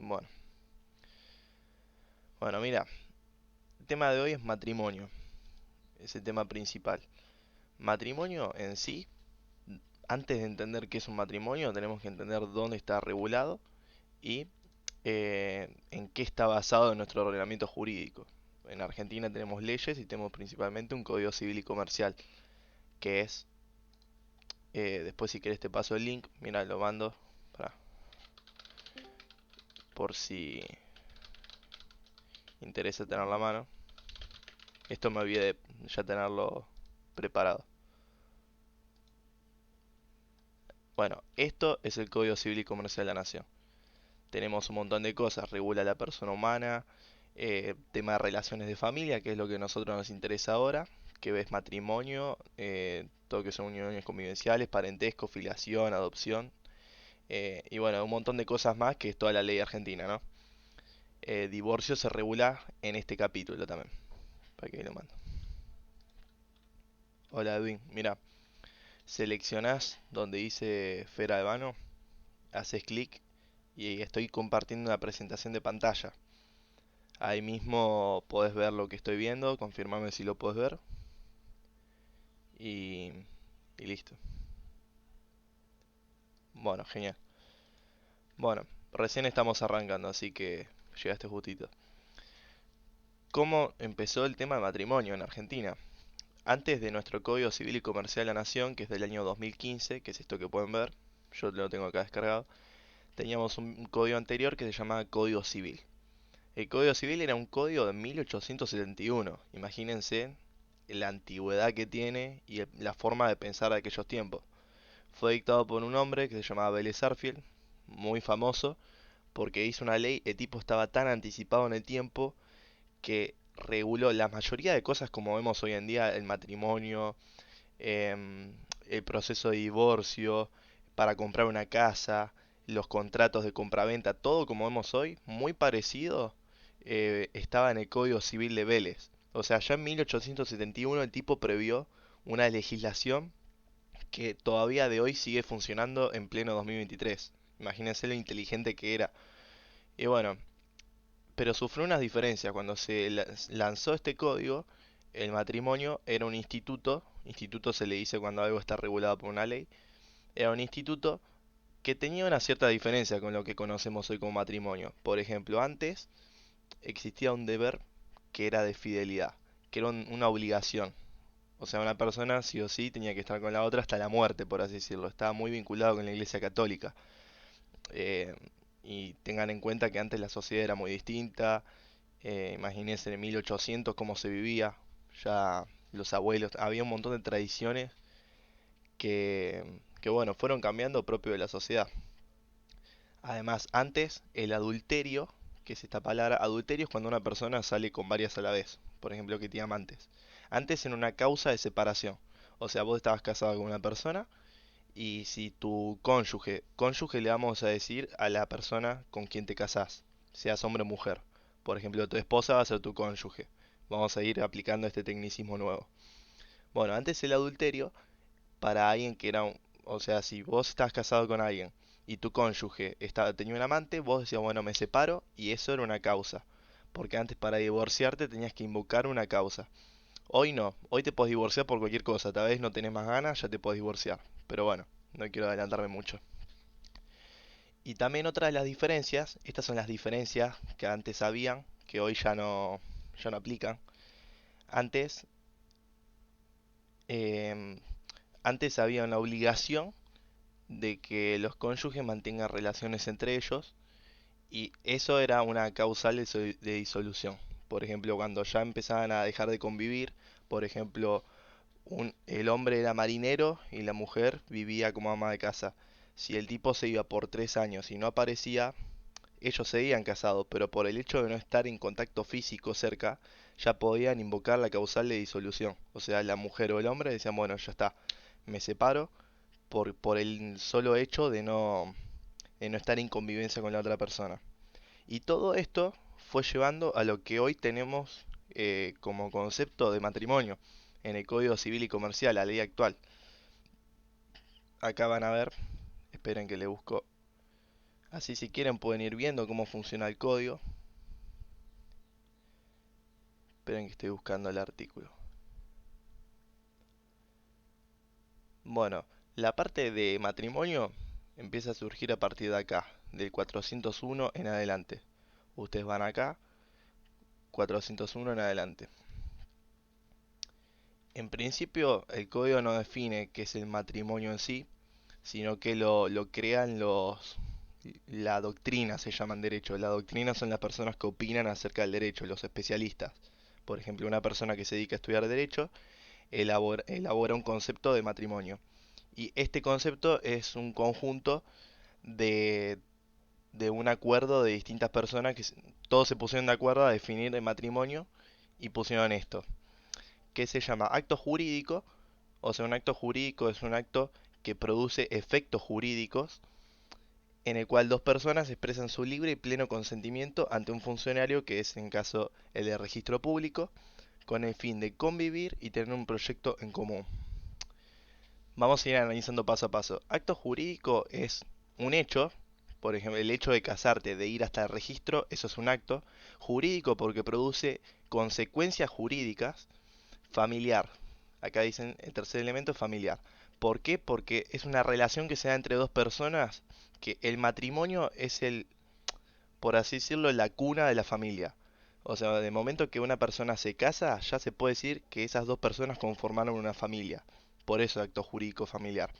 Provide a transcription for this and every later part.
Bueno, bueno, mira, el tema de hoy es matrimonio, es el tema principal. Matrimonio en sí, antes de entender qué es un matrimonio, tenemos que entender dónde está regulado y en qué está basado nuestro ordenamiento jurídico. En Argentina tenemos leyes y tenemos principalmente un código civil y comercial, que es, después si querés te paso el link, mira, lo mando para, por si interesa tener la mano. Esto me olvidé de ya tenerlo preparado. Bueno, esto es el Código Civil y Comercial de la Nación. Tenemos un montón de cosas, regula la persona humana, tema de relaciones de familia, que es lo que a nosotros nos interesa ahora, que ves matrimonio, todo que son uniones convivenciales, parentesco, filiación, adopción, y bueno, un montón de cosas más que es toda la ley argentina, ¿no? Divorcio se regula en este capítulo también, para que lo mando. Hola Edwin, mira, seleccionás donde dice Fera Albano, haces clic y estoy compartiendo una presentación de pantalla. Ahí mismo podés ver lo que estoy viendo, confirmame si lo podés ver y, y listo. Bueno, genial. Bueno, recién estamos arrancando, así que llegaste justito. ¿Cómo empezó el tema de matrimonio en Argentina? Antes de nuestro Código Civil y Comercial de la Nación, que es del año 2015, que es esto que pueden ver, yo lo tengo acá descargado, teníamos un código anterior que se llamaba Código Civil. El Código Civil era un código de 1871. Imagínense la antigüedad que tiene y la forma de pensar de aquellos tiempos. Fue dictado por un hombre que se llamaba Vélez Sarsfield, muy famoso, porque hizo una ley, el tipo estaba tan anticipado en el tiempo que reguló la mayoría de cosas como vemos hoy en día, el matrimonio, el proceso de divorcio, para comprar una casa, los contratos de compraventa, todo como vemos hoy, muy parecido, estaba en el Código Civil de Vélez. O sea, ya en 1871 el tipo previó una legislación que todavía de hoy sigue funcionando en pleno 2023. Imagínense lo inteligente que era. Y bueno, pero sufrió unas diferencias. Cuando se lanzó este código, el matrimonio era un instituto. Instituto se le dice cuando algo está regulado por una ley. Era un instituto que tenía una cierta diferencia con lo que conocemos hoy como matrimonio. Por ejemplo, antes existía un deber que era de fidelidad, que era una obligación. O sea, una persona sí o sí tenía que estar con la otra hasta la muerte, por así decirlo. Estaba muy vinculado con la Iglesia Católica. Eh, y tengan en cuenta que antes la sociedad era muy distinta. Imagínense en 1800 cómo se vivía. Ya los abuelos, había un montón de tradiciones que bueno, fueron cambiando propio de la sociedad. Además, antes el adulterio, que es esta palabra, adulterio es cuando una persona sale con varias a la vez, por ejemplo, que tiene amantes. Antes en una causa de separación, o sea, vos estabas casado con una persona y si tu cónyuge, cónyuge le vamos a decir a la persona con quien te casás, seas hombre o mujer. Por ejemplo, tu esposa va a ser tu cónyuge. Vamos a ir aplicando este tecnicismo nuevo. Bueno, antes el adulterio para alguien que era un, o sea, si vos estás casado con alguien y tu cónyuge tenía un amante, vos decías, bueno, me separo y eso era una causa. Porque antes para divorciarte tenías que invocar una causa. Hoy no, hoy te podés divorciar por cualquier cosa, tal vez no tenés más ganas, ya te podés divorciar. Pero bueno, no quiero adelantarme mucho. Y también otra de las diferencias, estas son las diferencias que antes habían, que hoy ya no aplican. Antes, em, antes había una obligación de que los cónyuges mantengan relaciones entre ellos y eso era una causal de disolución. Por ejemplo, cuando ya empezaban a dejar de convivir, por ejemplo, el hombre era marinero y la mujer vivía como ama de casa. Si el tipo se iba por 3 años y no aparecía, ellos seguían casados, pero por el hecho de no estar en contacto físico cerca, ya podían invocar la causal de disolución. O sea, la mujer o el hombre decían, bueno, ya está, me separo por el solo hecho de no estar en convivencia con la otra persona. Y todo esto fue llevando a lo que hoy tenemos como concepto de matrimonio en el Código Civil y Comercial, la ley actual. Acá van a ver, esperen que le busco. Así si quieren pueden ir viendo cómo funciona el código. Esperen que estoy buscando el artículo. Bueno, la parte de matrimonio empieza a surgir a partir de acá, del 401 en adelante. Ustedes van acá, 401 en adelante. En principio, el código no define qué es el matrimonio en sí, sino que lo crean la doctrina, se llaman derecho. La doctrina son las personas que opinan acerca del derecho, los especialistas. Por ejemplo, una persona que se dedica a estudiar derecho elabora un concepto de matrimonio. Y este concepto es un conjunto de, de un acuerdo de distintas personas todos se pusieron de acuerdo a definir el matrimonio y pusieron esto, que se llama acto jurídico. O sea, un acto jurídico es un acto que produce efectos jurídicos en el cual dos personas expresan su libre y pleno consentimiento ante un funcionario, que es en caso el de registro público, con el fin de convivir y tener un proyecto en común. Vamos a ir analizando paso a paso. Acto jurídico es un hecho, por ejemplo, el hecho de casarte, de ir hasta el registro, eso es un acto jurídico porque produce consecuencias jurídicas. Familiar, acá dicen el tercer elemento es familiar. ¿Por qué? Porque es una relación que se da entre dos personas, que el matrimonio es por así decirlo, la cuna de la familia. O sea, de momento que una persona se casa, ya se puede decir que esas dos personas conformaron una familia. Por eso acto jurídico familiar.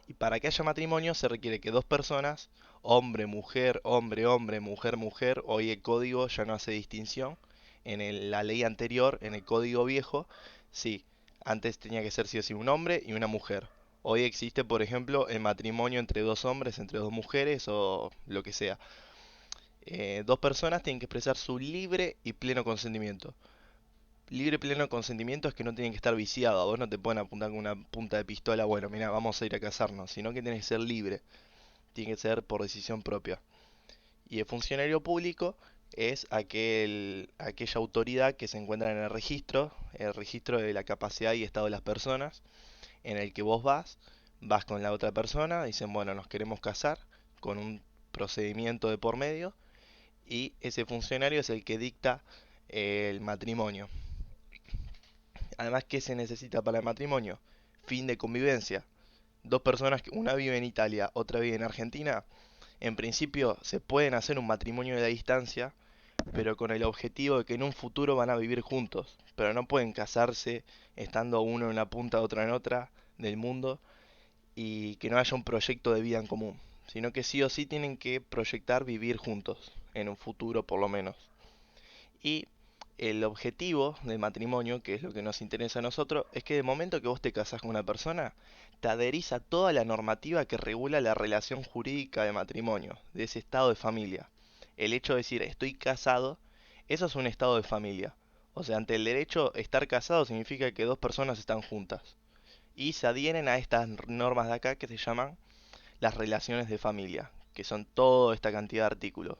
Y para que haya matrimonio se requiere que dos personas, hombre, mujer, hombre, hombre, mujer, mujer, hoy el código ya no hace distinción. La ley anterior, en el código viejo, sí, antes tenía que ser sí o sí un hombre y una mujer. Hoy existe, por ejemplo, el matrimonio entre dos hombres, entre dos mujeres o lo que sea. Dos personas tienen que expresar su libre y pleno consentimiento. Libre y pleno consentimiento es que no tienen que estar viciados. A vos no te pueden apuntar con una punta de pistola, bueno, mira, vamos a ir a casarnos, sino que tenés que ser libre. Tiene que ser por decisión propia. Y el funcionario público es aquella autoridad que se encuentra en el registro de la capacidad y estado de las personas, en el que vos vas con la otra persona, dicen, bueno, nos queremos casar, con un procedimiento de por medio, y ese funcionario es el que dicta el matrimonio. Además, ¿qué se necesita para el matrimonio? Fin de convivencia. Dos personas, una vive en Italia, otra vive en Argentina, en principio se pueden hacer un matrimonio de la distancia, pero con el objetivo de que en un futuro van a vivir juntos, pero no pueden casarse estando uno en una punta, otro en otra del mundo y que no haya un proyecto de vida en común, sino que sí o sí tienen que proyectar vivir juntos, en un futuro por lo menos. Y el objetivo del matrimonio, que es lo que nos interesa a nosotros, es que de momento que vos te casás con una persona, te adherís a toda la normativa que regula la relación jurídica de matrimonio, de ese estado de familia. El hecho de decir estoy casado, eso es un estado de familia. O sea, ante el derecho, estar casado significa que dos personas están juntas. Y se adhieren a estas normas de acá que se llaman las relaciones de familia, que son toda esta cantidad de artículos.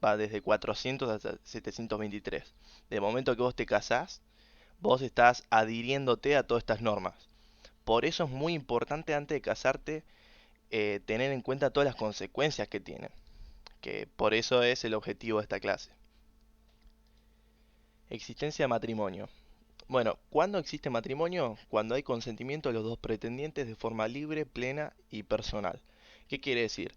Va desde 400 hasta 723. De momento que vos te casás, vos estás adhiriéndote a todas estas normas. Por eso es muy importante antes de casarte tener en cuenta todas las consecuencias que tienen. Que por eso es el objetivo de esta clase. Existencia de matrimonio. Bueno, ¿cuándo existe matrimonio? Cuando hay consentimiento de los dos pretendientes de forma libre, plena y personal. ¿Qué quiere decir?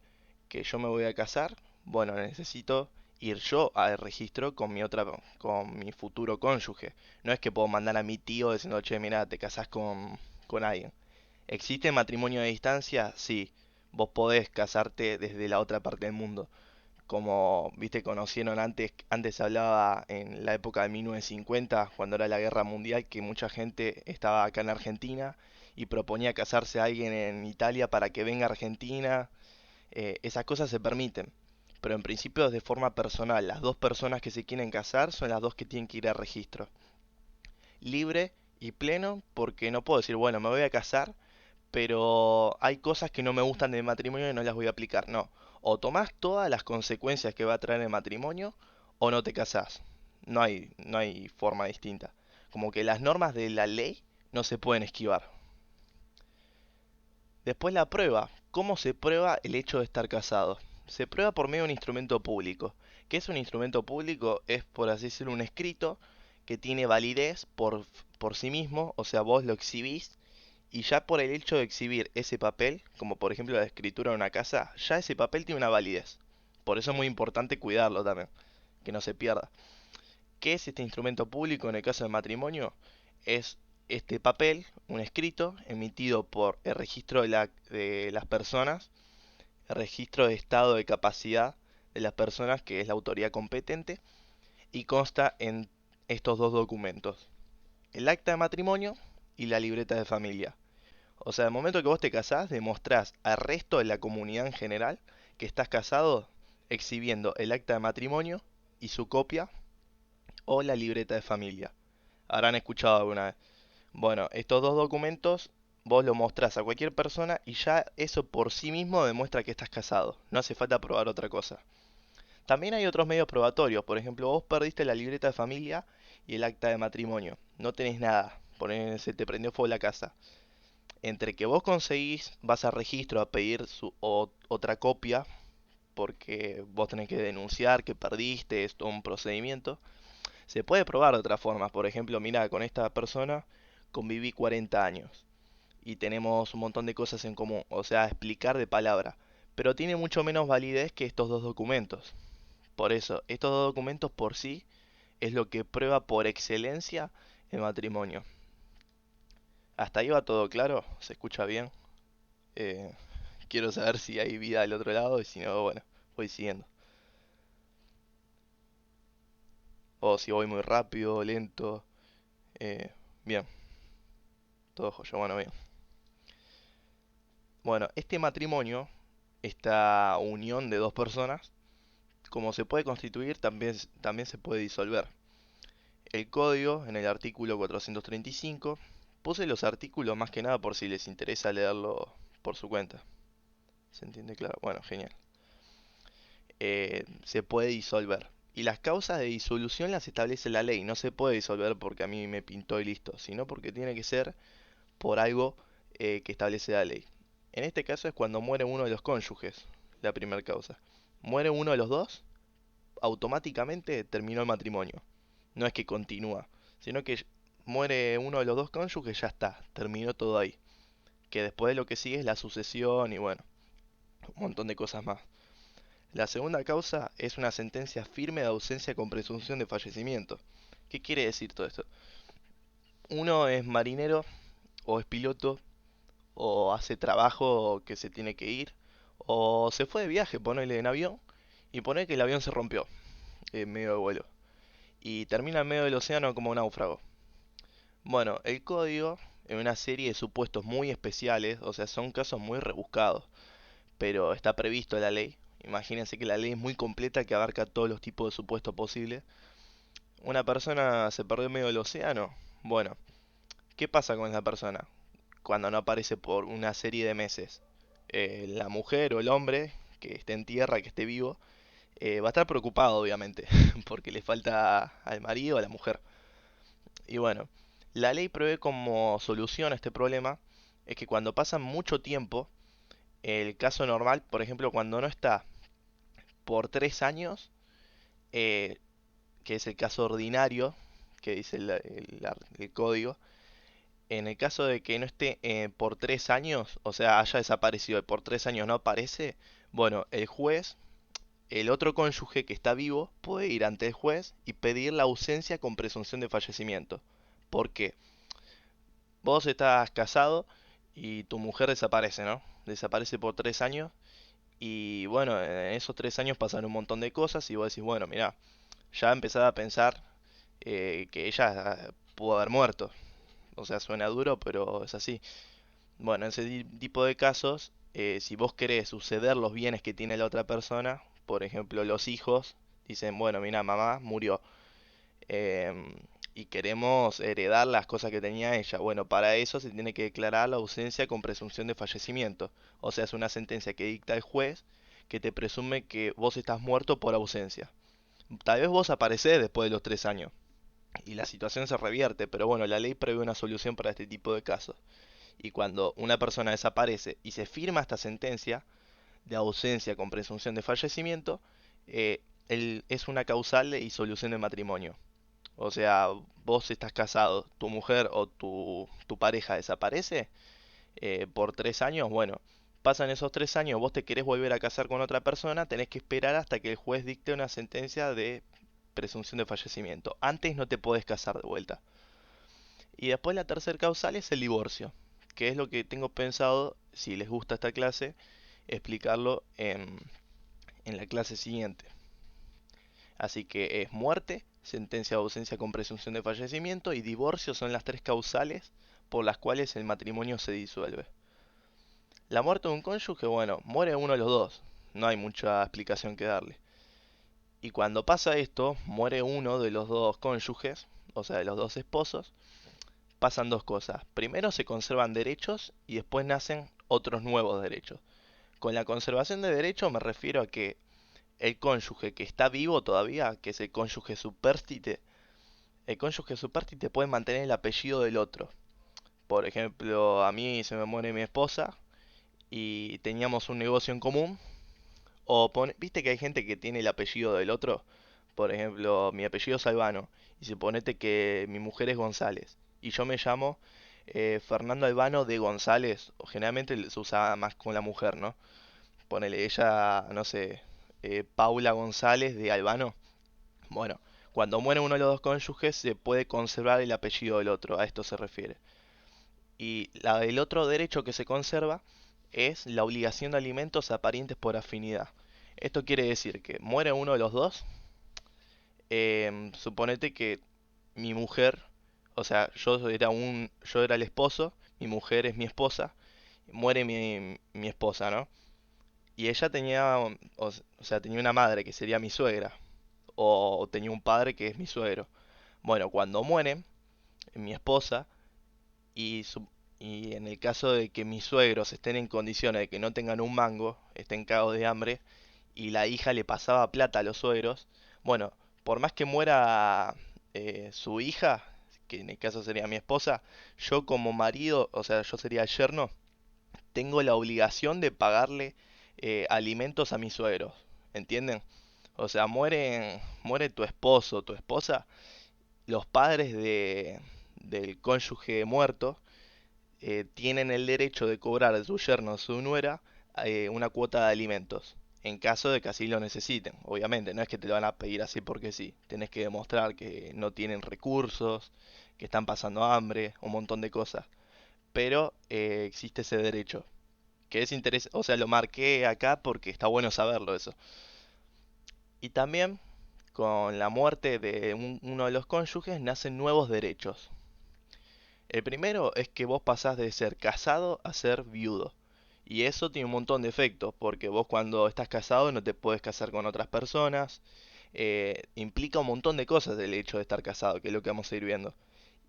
Que yo me voy a casar, bueno, necesito ir yo al registro con mi futuro cónyuge. No es que puedo mandar a mi tío diciendo, che, mira, te casás con alguien. ¿Existe matrimonio a distancia? Sí. Vos podés casarte desde la otra parte del mundo. Como, viste, conocieron antes se hablaba en la época de 1950, cuando era la guerra mundial, que mucha gente estaba acá en Argentina y proponía casarse a alguien en Italia para que venga a Argentina. Esas cosas se permiten, pero en principio es de forma personal. Las dos personas que se quieren casar son las dos que tienen que ir a registro. Libre y pleno, porque no puedo decir, bueno, me voy a casar, pero hay cosas que no me gustan del matrimonio y no las voy a aplicar. No, o tomás todas las consecuencias que va a traer el matrimonio o no te casás. No hay forma distinta. Como que las normas de la ley no se pueden esquivar. Después la prueba. ¿Cómo se prueba el hecho de estar casado? Se prueba por medio de un instrumento público. ¿Qué es un instrumento público? Es, por así decirlo, un escrito que tiene validez por sí mismo, o sea, vos lo exhibís y ya por el hecho de exhibir ese papel, como por ejemplo la escritura de una casa, ya ese papel tiene una validez. Por eso es muy importante cuidarlo también, que no se pierda. ¿Qué es este instrumento público en el caso del matrimonio? Es este papel, un escrito, emitido por el registro de las personas, el registro de estado de capacidad de las personas, que es la autoridad competente, y consta en estos dos documentos, el acta de matrimonio y la libreta de familia. O sea, al momento que vos te casás, demostrás al resto de la comunidad en general que estás casado exhibiendo el acta de matrimonio y su copia o la libreta de familia. Habrán escuchado alguna vez. Bueno, estos dos documentos vos lo mostrás a cualquier persona y ya eso por sí mismo demuestra que estás casado. No hace falta probar otra cosa. También hay otros medios probatorios. Por ejemplo, vos perdiste la libreta de familia y el acta de matrimonio. No tenés nada. Se te prendió fuego la casa. Entre que vos conseguís, vas a registro a pedir otra copia, porque vos tenés que denunciar que perdiste, es todo un procedimiento. Se puede probar de otras formas. Por ejemplo, mira, con esta persona conviví 40 años y tenemos un montón de cosas en común, o sea, explicar de palabra, pero tiene mucho menos validez que estos dos documentos. Por eso, estos dos documentos por sí es lo que prueba por excelencia el matrimonio. ¿Hasta ahí va todo claro? ¿Se escucha bien? Eh, Quiero saber si hay vida al otro lado y si no, bueno, voy siguiendo. O si voy muy rápido, lento. eh, Bien, todo joya, bueno, bien. Bueno, este matrimonio, esta unión de dos personas, como se puede constituir, también se puede disolver. El código, en el artículo 435, puse los artículos más que nada por si les interesa leerlo por su cuenta. ¿Se entiende claro? Bueno, genial. Se puede disolver. Y las causas de disolución las establece la ley. No se puede disolver porque a mí me pintó y listo, sino porque tiene que ser por algo que establece la ley. En este caso es cuando muere uno de los cónyuges, la primera causa. Muere uno de los dos, automáticamente terminó el matrimonio. No es que continúa, sino que muere uno de los dos cónyuges, ya está, terminó todo ahí. Que después lo que sigue es la sucesión y bueno, un montón de cosas más. La segunda causa es una sentencia firme de ausencia con presunción de fallecimiento. ¿Qué quiere decir todo esto? Uno es marinero o es piloto o hace trabajo que se tiene que ir o se fue de viaje, ponele en avión y pone que el avión se rompió en medio de vuelo y termina en medio del océano como un náufrago. Bueno, el código en una serie de supuestos muy especiales, o sea, son casos muy rebuscados, pero está previsto en la ley. Imagínense que la ley es muy completa que abarca todos los tipos de supuestos posibles. Una persona se perdió en medio del océano. Bueno, ¿qué pasa con esa persona cuando no aparece por una serie de meses? La mujer o el hombre que esté en tierra, que esté vivo, va a estar preocupado, obviamente, porque le falta al marido o a la mujer. Y bueno, la ley prevé como solución a este problema es que cuando pasa mucho tiempo, el caso normal, por ejemplo, cuando no está por 3 años, eh, que es el caso ordinario, que dice el código, en el caso de que no esté por 3 años, o sea, haya desaparecido y por 3 años no aparece, bueno, el juez, el otro cónyuge que está vivo, puede ir ante el juez y pedir la ausencia con presunción de fallecimiento. ¿Por qué? Vos estás casado y tu mujer desaparece, ¿no? Desaparece por 3 años y bueno, en esos 3 años pasan un montón de cosas y vos decís, bueno, mira, ya empezás a pensar que ella pudo haber muerto. O sea, suena duro, pero es así. Bueno, en ese tipo de casos, si vos querés suceder los bienes que tiene la otra persona, por ejemplo, los hijos, dicen, bueno, mira, mamá murió em, y queremos heredar las cosas que tenía ella. Bueno, para eso se tiene que declarar la ausencia con presunción de fallecimiento. O sea, es una sentencia que dicta el juez que te presume que vos estás muerto por ausencia. Tal vez vos aparecés después de los 3 años y la situación se revierte, pero bueno, la ley prevé una solución para este tipo de casos. Y cuando una persona desaparece y se firma esta sentencia de ausencia con presunción de fallecimiento, eh, es una causal de disolución de matrimonio. O sea, vos estás casado, tu mujer o tu pareja desaparece por 3 años, bueno, pasan esos 3 años, vos te querés volver a casar con otra persona, tenés que esperar hasta que el juez dicte una sentencia de presunción de fallecimiento. Antes no te podés casar de vuelta. Y después la tercer causal es el divorcio, que es lo que tengo pensado, si les gusta esta clase, explicarlo en la clase siguiente. Así que es muerte, sentencia de ausencia con presunción de fallecimiento y divorcio son las tres causales por las cuales el matrimonio se disuelve. La muerte de un cónyuge, bueno, muere uno de los dos, no hay mucha explicación que darle. Y cuando pasa esto, muere uno de los dos cónyuges, o sea, de los dos esposos, pasan dos cosas. Primero se conservan derechos y después nacen otros nuevos derechos. Con la conservación de derechos me refiero a que el cónyuge que está vivo todavía, que es el cónyuge supérstite puede mantener el apellido del otro. Por ejemplo, a mí se me muere mi esposa y teníamos un negocio en común. Viste que hay gente que tiene el apellido del otro. Por ejemplo, mi apellido es Albano. Y suponete que mi mujer es González. Y yo me llamo Fernando Albano de González. O generalmente se usa más con la mujer, ¿no? Ponele ella, no sé, Paula González de Albano. Bueno, cuando muere uno de los dos cónyuges se puede conservar el apellido del otro. A esto se refiere. Y el otro derecho que se conserva es la obligación de alimentos a parientes por afinidad. Esto quiere decir que muere uno de los dos, suponete que mi mujer, o sea, yo era el esposo, mi mujer es mi esposa, muere mi esposa, ¿no? Y ella tenía, o sea, tenía una madre que sería mi suegra, o tenía un padre que es mi suegro. Bueno, cuando muere mi esposa, y, y en el caso de que mis suegros estén en condiciones de que no tengan un mango, estén cagados de hambre, y la hija le pasaba plata a los suegros, bueno, por más que muera su hija, que en el caso sería mi esposa, yo como marido, o sea, yo sería el yerno, tengo la obligación de pagarle alimentos a mis suegros, ¿entienden? O sea, muere tu esposo, tu esposa, los padres del cónyuge muerto tienen el derecho de cobrar de su yerno o su nuera una cuota de alimentos, en caso de que así lo necesiten. Obviamente, no es que te lo van a pedir así porque sí. Tenés que demostrar que no tienen recursos, que están pasando hambre, un montón de cosas. Pero existe ese derecho, que es interesante, o sea, lo marqué acá porque está bueno saberlo eso. Y también, con la muerte de uno de los cónyuges, nacen nuevos derechos. El primero es que vos pasás de ser casado a ser viudo. Y eso tiene un montón de efectos, porque vos cuando estás casado no te puedes casar con otras personas. Implica un montón de cosas el hecho de estar casado, que es lo que vamos a ir viendo.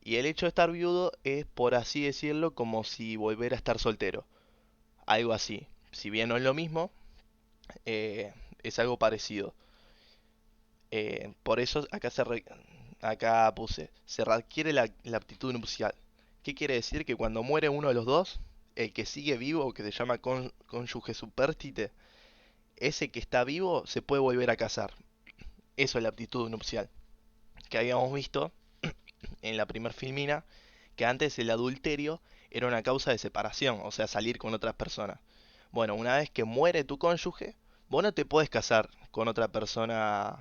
Y el hecho de estar viudo es, por así decirlo, como si volviera a estar soltero. Algo así. Si bien no es lo mismo, es algo parecido. Por eso acá puse, se requiere la aptitud nupcial. ¿Qué quiere decir? Que cuando muere uno de los dos, el que sigue vivo, que se llama cónyuge supérstite, ese que está vivo se puede volver a casar. Eso es la aptitud nupcial. Que habíamos visto en la primer filmina, que antes el adulterio era una causa de separación, o sea, salir con otras personas. Bueno, una vez que muere tu cónyuge, vos no te puedes casar con otra persona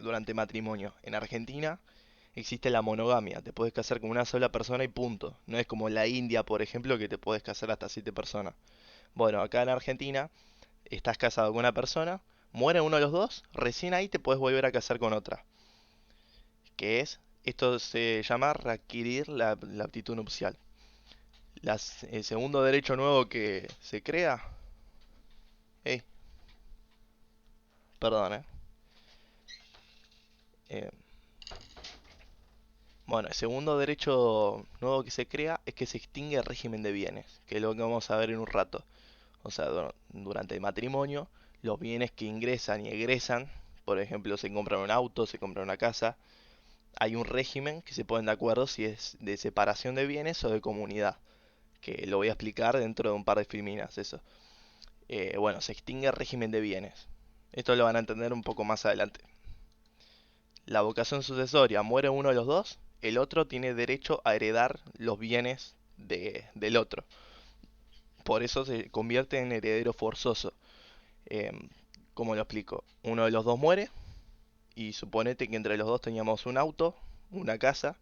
durante matrimonio. En Argentina existe la monogamia, te puedes casar con una sola persona y punto. No es como la India, por ejemplo, que te puedes casar hasta 7 personas. Bueno, acá en Argentina estás casado con una persona, muere uno de los dos, recién ahí te puedes volver a casar con otra. Esto se llama readquirir la aptitud nupcial. El segundo derecho nuevo que se crea, hey, perdón, eh, bueno, el segundo derecho nuevo que se crea es que se extingue el régimen de bienes, que es lo que vamos a ver en un rato. O sea, durante el matrimonio, los bienes que ingresan y egresan, por ejemplo, se compran un auto, se compra una casa, hay un régimen que se ponen de acuerdo si es de separación de bienes o de comunidad, que lo voy a explicar dentro de un par de filminas, eso. Bueno, se extingue el régimen de bienes. Esto lo van a entender un poco más adelante. La vocación sucesoria, muere uno de los dos, el otro tiene derecho a heredar los bienes del otro. Por eso se convierte en heredero forzoso. Em, ¿Cómo lo explico? Uno de los dos muere y suponete que entre los dos teníamos un auto, una casa,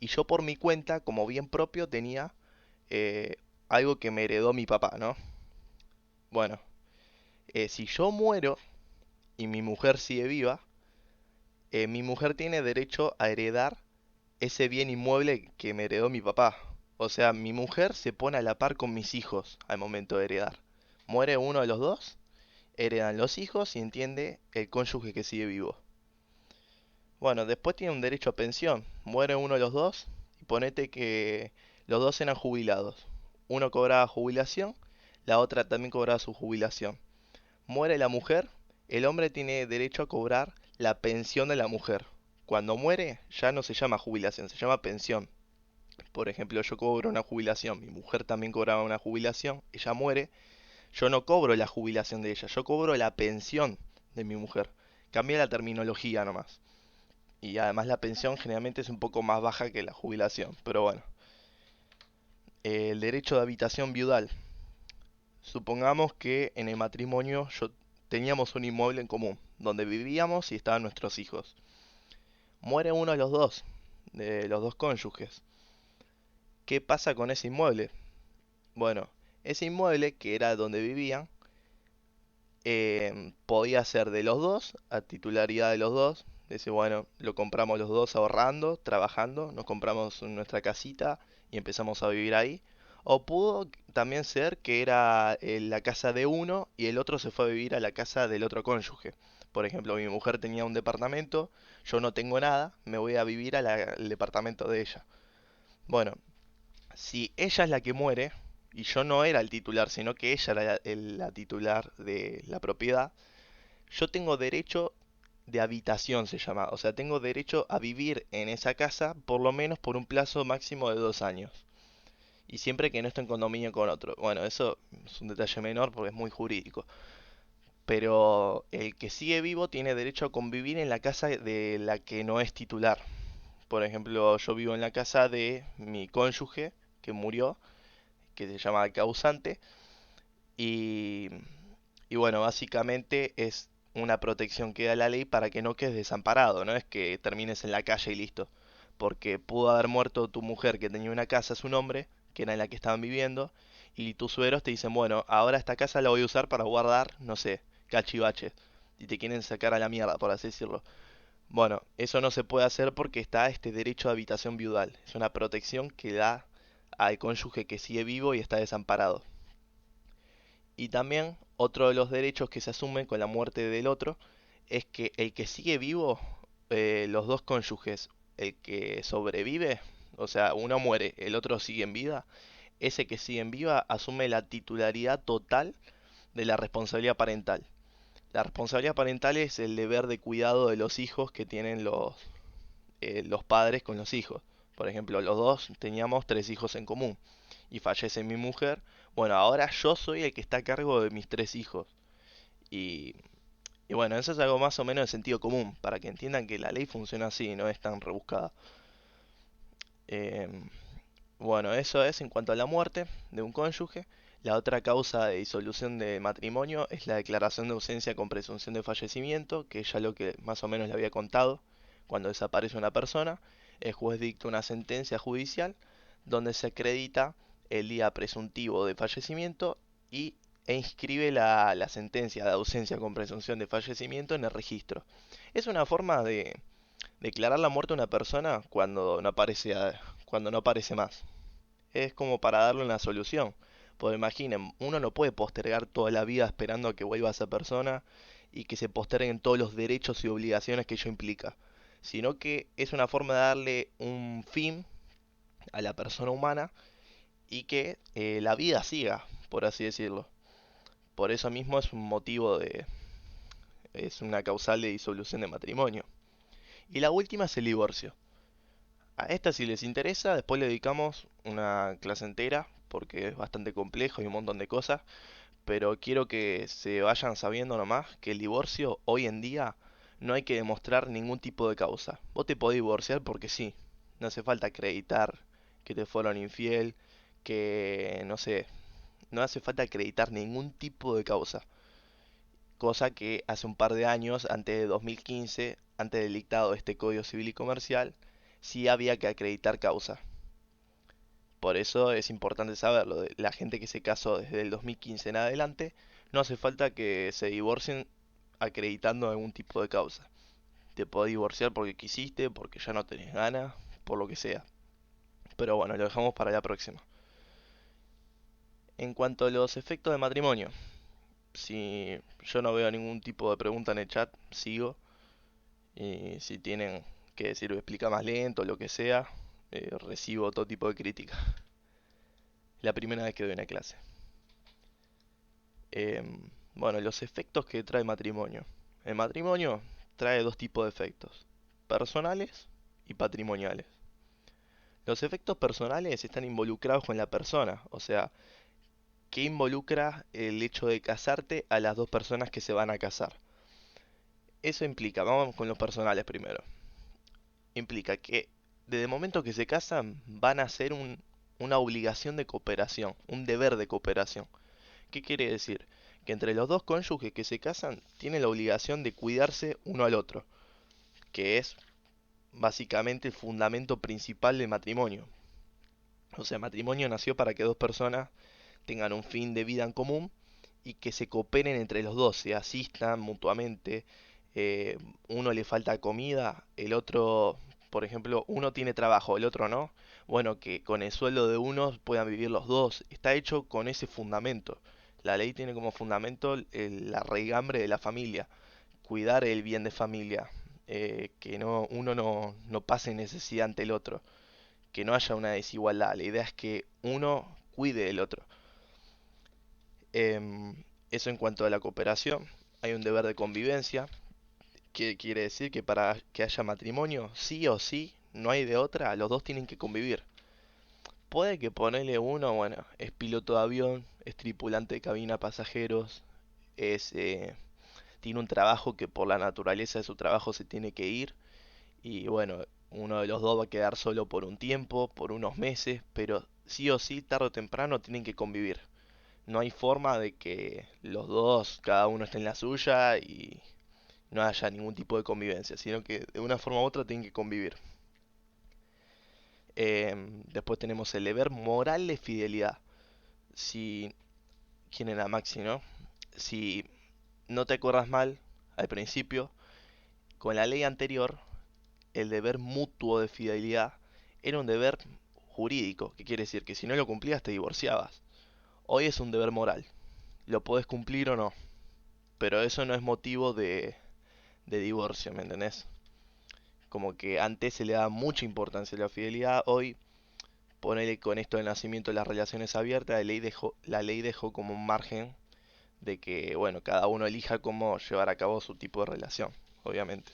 y yo por mi cuenta, como bien propio, tenía eh, algo que me heredó mi papá, ¿no? Bueno, si yo muero y mi mujer sigue viva, mi mujer tiene derecho a heredar ese bien inmueble que me heredó mi papá. O sea, mi mujer se pone a la par con mis hijos al momento de heredar. Muere uno de los dos, heredan los hijos y entiende el cónyuge que sigue vivo. Bueno, después tiene un derecho a pensión. Muere uno de los dos y ponete que los dos eran jubilados. Uno cobraba jubilación, la otra también cobraba su jubilación. Muere la mujer, el hombre tiene derecho a cobrar la pensión de la mujer. Cuando muere ya no se llama jubilación, se llama pensión. Por ejemplo, yo cobro una jubilación, mi mujer también cobraba una jubilación, ella muere, yo no cobro la jubilación de ella, yo cobro la pensión de mi mujer. Cambia la terminología nomás. Y además la pensión generalmente es un poco más baja que la jubilación, pero bueno. El derecho de habitación viudal. Supongamos que en el matrimonio teníamos un inmueble en común, donde vivíamos y estaban nuestros hijos. Muere uno de los dos cónyuges. ¿Qué pasa con ese inmueble? Bueno, ese inmueble, que era donde vivían, podía ser de los dos, a titularidad de los dos. Dice, bueno, lo compramos los dos ahorrando, trabajando, nos compramos nuestra casita y empezamos a vivir ahí. O pudo también ser que era la casa de uno y el otro se fue a vivir a la casa del otro cónyuge. Por ejemplo, mi mujer tenía un departamento, yo no tengo nada, me voy a vivir al departamento de ella. Bueno, si ella es la que muere, y yo no era el titular, sino que ella era la titular de la propiedad, yo tengo derecho de habitación, se llama. O sea, tengo derecho a vivir en esa casa por lo menos por un plazo máximo de 2 años. Y siempre que no esté en condominio con otro. Bueno, eso es un detalle menor porque es muy jurídico. Pero el que sigue vivo tiene derecho a convivir en la casa de la que no es titular. Por ejemplo, yo vivo en la casa de mi cónyuge que murió, que se llama causante. Y, y bueno, básicamente es una protección que da la ley para que no quedes desamparado, no es que termines en la calle y listo. Porque pudo haber muerto tu mujer que tenía una casa a su nombre, que era en la que estaban viviendo, y tus suegros te dicen, bueno, ahora esta casa la voy a usar para guardar, no sé, cachivaches. Y te quieren sacar a la mierda, por así decirlo. Bueno, eso no se puede hacer porque está este derecho de habitación viudal. Es una protección que da al cónyuge que sigue vivo y está desamparado. Y también otro de los derechos que se asumen con la muerte del otro es que el que sigue vivo, los dos cónyuges, el que sobrevive, o sea, uno muere, el otro sigue en vida, ese que sigue en vida asume la titularidad total de la responsabilidad parental. La responsabilidad parental es el deber de cuidado de los hijos que tienen los padres con los hijos. Por ejemplo, los dos teníamos 3 hijos en común y fallece mi mujer. Bueno, ahora yo soy el que está a cargo de mis 3 hijos. Y, y bueno, eso es algo más o menos de sentido común, para que entiendan que la ley funciona así, no es tan rebuscada. Em, bueno, eso es en cuanto a la muerte de un cónyuge. La otra causa de disolución de matrimonio es la declaración de ausencia con presunción de fallecimiento, que ya lo que más o menos le había contado. Cuando desaparece una persona, el juez dicta una sentencia judicial donde se acredita el día presuntivo de fallecimiento y, e inscribe la sentencia de ausencia con presunción de fallecimiento en el registro. Es una forma de declarar la muerte a una persona cuando no aparece más. Es como para darle una solución. Pues imaginen, uno no puede postergar toda la vida esperando a que vuelva esa persona y que se posterguen todos los derechos y obligaciones que ello implica, sino que es una forma de darle un fin a la persona humana y que la vida siga, por así decirlo. Por eso mismo es un es una causal de disolución de matrimonio. Y la última es el divorcio. A esta si les interesa, después le dedicamos una clase entera, porque es bastante complejo y un montón de cosas, pero quiero que se vayan sabiendo nomás que el divorcio hoy en día no hay que demostrar ningún tipo de causa. Vos te podés divorciar porque sí, no hace falta acreditar que te fueron infiel, que no sé, no hace falta acreditar ningún tipo de causa. Cosa que hace un par de años, antes de 2015, antes del dictado de este Código Civil y Comercial, sí había que acreditar causa. Por eso es importante saberlo. De la gente que se casó desde el 2015 en adelante, no hace falta que se divorcien acreditando algún tipo de causa. Te podés divorciar porque quisiste, porque ya no tenés ganas, por lo que sea. Pero bueno, lo dejamos para la próxima. En cuanto a los efectos de matrimonio, si yo no veo ningún tipo de pregunta en el chat, sigo. Y si tienen que decir explica más lento, lo que sea, recibo todo tipo de crítica. La primera vez que doy una clase. Bueno, los efectos que trae el matrimonio. El matrimonio trae dos tipos de efectos, personales y patrimoniales. Los efectos personales están involucrados con la persona, o sea, ¿qué involucra el hecho de casarte a las dos personas que se van a casar? Eso implica, vamos con los personales primero, implica que desde el momento que se casan van a hacer una obligación de cooperación, un deber de cooperación. ¿Qué quiere decir? Que entre los dos cónyuges que se casan tienen la obligación de cuidarse uno al otro, que es básicamente el fundamento principal del matrimonio. O sea, el matrimonio nació para que dos personas tengan un fin de vida en común y que se cooperen entre los dos, se asistan mutuamente. eh, Uno le falta comida, el otro, por ejemplo, uno tiene trabajo, el otro no. Bueno, que con el sueldo de uno puedan vivir los dos. Está hecho con ese fundamento. La ley tiene como fundamento la raigambre de la familia, cuidar el bien de familia, que no, uno no pase necesidad ante el otro, que no haya una desigualdad. La idea es que uno cuide del otro. Eso en cuanto a la cooperación. Hay un deber de convivencia, que quiere decir que para que haya matrimonio, sí o sí, no hay de otra, los dos tienen que convivir. Puede que ponerle uno, bueno, es piloto de avión, es tripulante de cabina pasajeros, es, tiene un trabajo que por la naturaleza de su trabajo se tiene que ir, y bueno, uno de los dos va a quedar solo por un tiempo, por unos meses, pero sí o sí, tarde o temprano tienen que convivir. No hay forma de que los dos, cada uno esté en la suya y no haya ningún tipo de convivencia, sino que de una forma u otra tienen que convivir. Después tenemos el deber moral de fidelidad. Si, ¿quién era Maxi, no? Si no te acuerdas mal, al principio, con la ley anterior, el deber mutuo de fidelidad era un deber jurídico, que quiere decir que si no lo cumplías te divorciabas. Hoy es un deber moral, lo podés cumplir o no, pero eso no es motivo de divorcio, ¿me entendés? Como que antes se le daba mucha importancia a la fidelidad, hoy ponele con esto del nacimiento de las relaciones abiertas, la ley dejó como un margen de que, bueno, cada uno elija cómo llevar a cabo su tipo de relación, obviamente.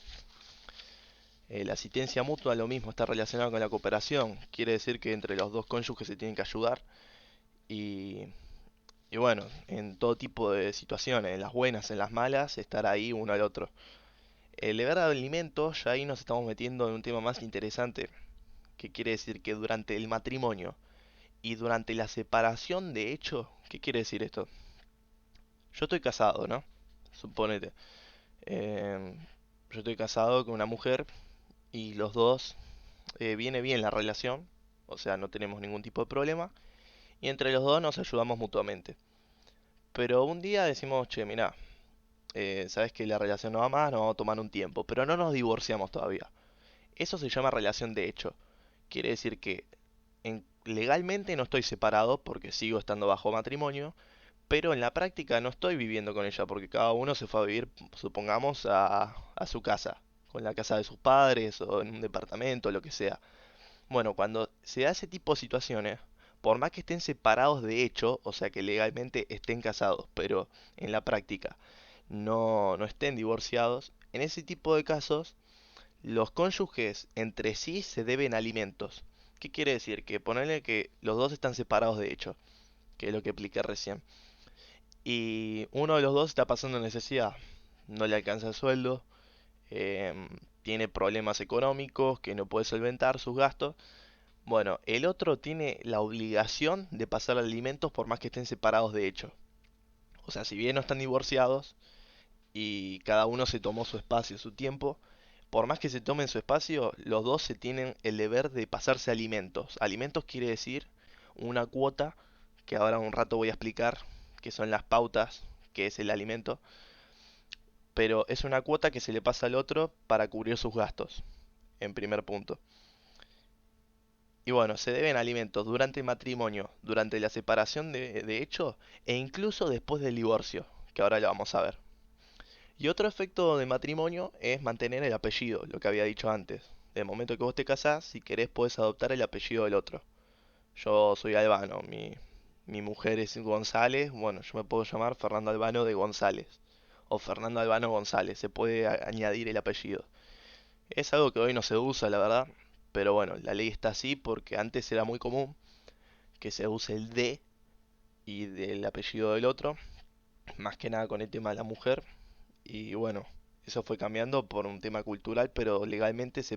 La asistencia mutua, lo mismo, está relacionado con la cooperación, quiere decir que entre los dos cónyuges se tienen que ayudar y, y bueno, en todo tipo de situaciones, en las buenas, en las malas, estar ahí uno al otro. El deber de alimento, ya ahí nos estamos metiendo en un tema más interesante, que quiere decir que durante el matrimonio y durante la separación de hecho, ¿qué quiere decir esto? Yo estoy casado, ¿no? Suponete. em, yo estoy casado con una mujer y los dos viene bien la relación, o sea, no tenemos ningún tipo de problema y entre los dos nos ayudamos mutuamente. Pero un día decimos, che, mirá, sabes que la relación no va más, nos vamos a tomar un tiempo, pero no nos divorciamos todavía. Eso se llama relación de hecho. Quiere decir que legalmente no estoy separado porque sigo estando bajo matrimonio, pero en la práctica no estoy viviendo con ella porque cada uno se fue a vivir, supongamos, a su casa, con la casa de sus padres o en un departamento, lo que sea. Bueno, cuando se da ese tipo de situaciones, por más que estén separados de hecho, o sea que legalmente estén casados, pero en la práctica no estén divorciados, en ese tipo de casos los cónyuges entre sí se deben alimentos. ¿Qué quiere decir? Que ponerle que los dos están separados de hecho, que es lo que expliqué recién. Y uno de los dos está pasando necesidad, no le alcanza el sueldo, em, tiene problemas económicos que no puede solventar sus gastos. Bueno, el otro tiene la obligación de pasar alimentos por más que estén separados de hecho. O sea, si bien no están divorciados y cada uno se tomó su espacio, su tiempo, por más que se tomen su espacio, los dos se tienen el deber de pasarse alimentos. Alimentos quiere decir una cuota, que ahora un rato voy a explicar, que son las pautas, que es el alimento, pero es una cuota que se le pasa al otro para cubrir sus gastos, en primer punto. Y bueno, se deben alimentos durante el matrimonio, durante la separación de hecho e incluso después del divorcio, que ahora lo vamos a ver. Y otro efecto de matrimonio es mantener el apellido, lo que había dicho antes. Del momento que vos te casás, si querés podés adoptar el apellido del otro. Yo soy Albano, mi mujer es González, bueno, yo me puedo llamar Fernando Albano de González. O Fernando Albano González, se puede añadir el apellido. Es algo que hoy no se usa, la verdad, pero bueno, la ley está así porque antes era muy común que se use el de y del apellido del otro, más que nada con el tema de la mujer. Y bueno, eso fue cambiando por un tema cultural, pero legalmente se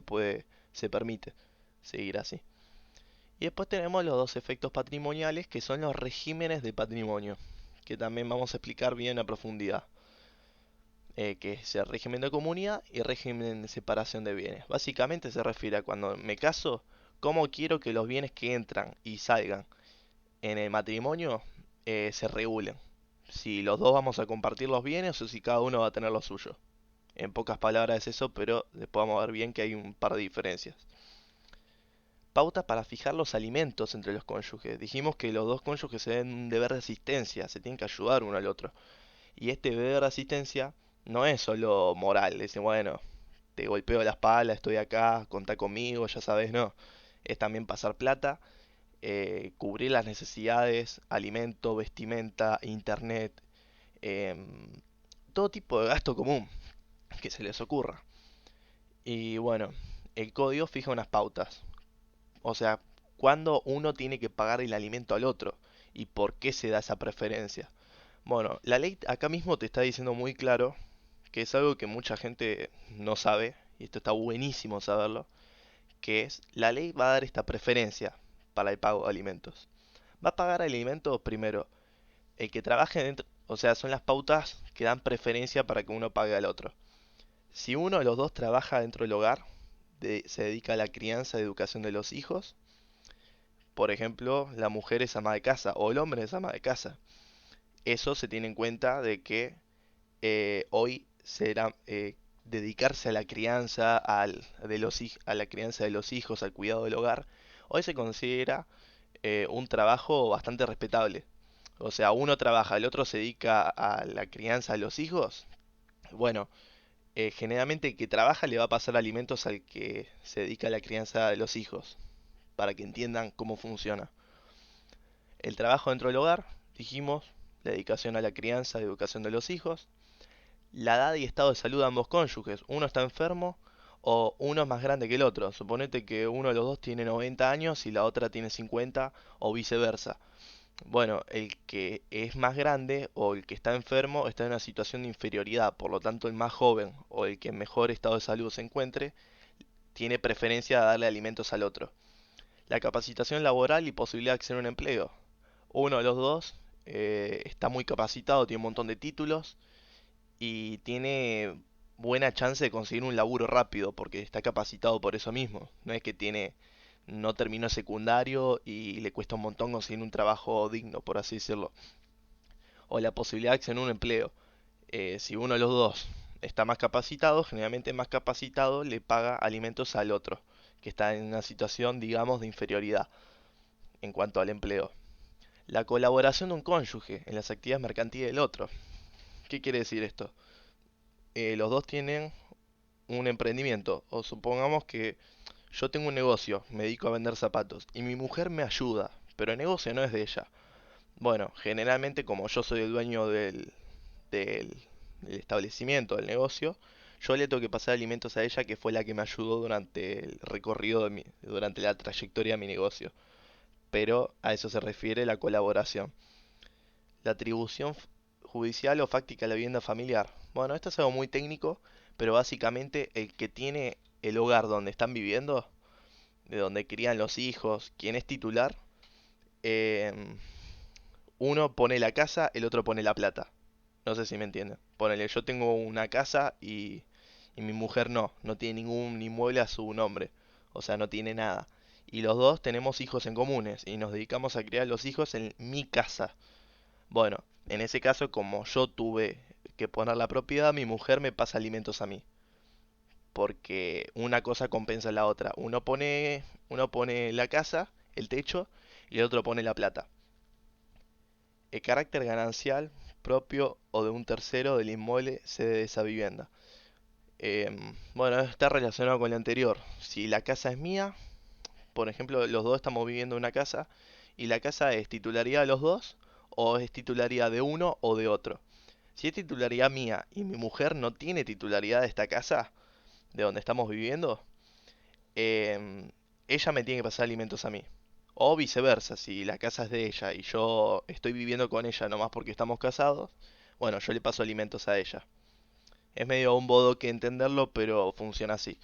permite seguir así. Y después tenemos los dos efectos patrimoniales, que son los regímenes de patrimonio, que también vamos a explicar bien a profundidad, que es el régimen de comunidad y régimen de separación de bienes. Básicamente se refiere a cuando me caso, cómo quiero que los bienes que entran y salgan en el matrimonio se regulen. Si los dos vamos a compartir los bienes o si cada uno va a tener lo suyo. En pocas palabras es eso, pero después vamos a ver bien que hay un par de diferencias. Pautas para fijar los alimentos entre los cónyuges. Dijimos que los dos cónyuges se deben un deber de asistencia, se tienen que ayudar uno al otro. Y este deber de asistencia no es solo moral, dice, bueno, te golpeo la espalda, estoy acá, contá conmigo, ya sabes, no. Es también pasar plata, cubrir las necesidades, alimento, vestimenta, internet, em, todo tipo de gasto común que se les ocurra. Y bueno, el código fija unas pautas. O sea, cuándo uno tiene que pagar el alimento al otro y por qué se da esa preferencia. Bueno, la ley acá mismo te está diciendo muy claro que es algo que mucha gente no sabe, y esto está buenísimo saberlo, que es la ley va a dar esta preferencia para el pago de alimentos. Va a pagar alimentos primero el que trabaje dentro, o sea, son las pautas que dan preferencia para que uno pague al otro. Si uno de los dos trabaja dentro del hogar, se dedica a la crianza y educación de los hijos, por ejemplo, la mujer es ama de casa o el hombre es ama de casa. Eso se tiene en cuenta de que hoy será dedicarse a la crianza, a la crianza de los hijos, al cuidado del hogar. Hoy se considera un trabajo bastante respetable. O sea, uno trabaja, el otro se dedica a la crianza de los hijos. Bueno, generalmente el que trabaja le va a pasar alimentos al que se dedica a la crianza de los hijos, para que entiendan cómo funciona. El trabajo dentro del hogar, dijimos, la dedicación a la crianza y educación de los hijos, la edad y estado de salud de ambos cónyuges, uno está enfermo o uno es más grande que el otro. Suponete que uno de los dos tiene 90 años y la otra tiene 50 o viceversa. Bueno, el que es más grande o el que está enfermo está en una situación de inferioridad, por lo tanto el más joven o el que en mejor estado de salud se encuentre tiene preferencia de darle alimentos al otro. La capacitación laboral y posibilidad de acceder a un empleo. Uno de los dos está muy capacitado, tiene un montón de títulos y tiene buena chance de conseguir un laburo rápido porque está capacitado por eso mismo. No es que no terminó secundario y le cuesta un montón conseguir un trabajo digno, por así decirlo. O la posibilidad de acceder a un empleo. Si uno de los dos está más capacitado, generalmente más capacitado le paga alimentos al otro, que está en una situación, digamos, de inferioridad en cuanto al empleo. La colaboración de un cónyuge en las actividades mercantiles del otro. ¿Qué quiere decir esto? Los dos tienen un emprendimiento, o supongamos que yo tengo un negocio, me dedico a vender zapatos, y mi mujer me ayuda, pero el negocio no es de ella. Bueno, generalmente como yo soy el dueño del establecimiento, del negocio, Yo le tengo que pasar alimentos a ella, que fue la que me ayudó durante el recorrido durante la trayectoria de mi negocio. Pero a eso se refiere la colaboración. La atribución judicial o fáctica a la vivienda familiar. Bueno, esto es algo muy técnico, pero básicamente el que tiene el hogar donde están viviendo, de donde crían los hijos, quien es titular, em, uno pone la casa, el otro pone la plata. No sé si me entienden. Ponele, yo tengo una casa y mi mujer no tiene ningún inmueble a su nombre. O sea, no tiene nada. Y los dos tenemos hijos en comunes y nos dedicamos a criar los hijos en mi casa. Bueno, en ese caso, como yo tuve que poner la propiedad, mi mujer me pasa alimentos a mí. Porque una cosa compensa la otra. Uno pone la casa, el techo, y el otro pone la plata. El carácter ganancial propio o de un tercero del inmueble sede de esa vivienda. Bueno, está relacionado con lo anterior. Si la casa es mía, por ejemplo, los dos estamos viviendo en una casa y la casa es titularidad de los dos o es titularidad de uno o de otro. Si es titularidad mía y mi mujer no tiene titularidad de esta casa, de donde estamos viviendo, ella me tiene que pasar alimentos a mí. O viceversa, si la casa es de ella y yo estoy viviendo con ella nomás porque estamos casados, bueno, yo le paso alimentos a ella. Es medio un bodo que entenderlo, pero funciona así.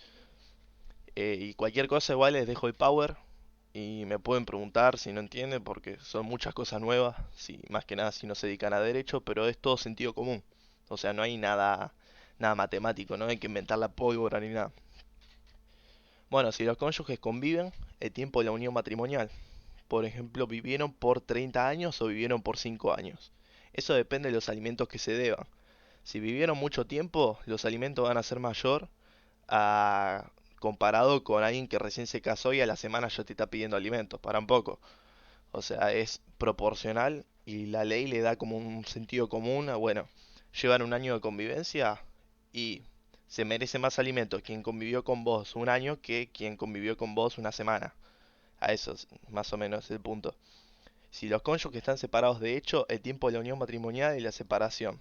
Y cualquier cosa igual les dejo el power y me pueden preguntar si no entienden porque son muchas cosas nuevas, si, más que nada si no se dedican a derecho, pero es todo sentido común. O sea, no hay nada matemático, no hay que inventar la pólvora ni nada. Bueno, si los cónyuges conviven, el tiempo de la unión matrimonial. Por ejemplo, vivieron por 30 años o vivieron por 5 años. Eso depende de los alimentos que se deban. Si vivieron mucho tiempo, los alimentos van a ser mayor a comparado con alguien que recién se casó y a la semana ya te está pidiendo alimentos, para un poco. O sea, es proporcional y la ley le da como un sentido común a, bueno, llevan un año de convivencia y se merece más alimentos quien convivió con vos un año que quien convivió con vos una semana. A eso es más o menos el punto. Si los cónyuges están separados de hecho, el tiempo de la unión matrimonial y la separación.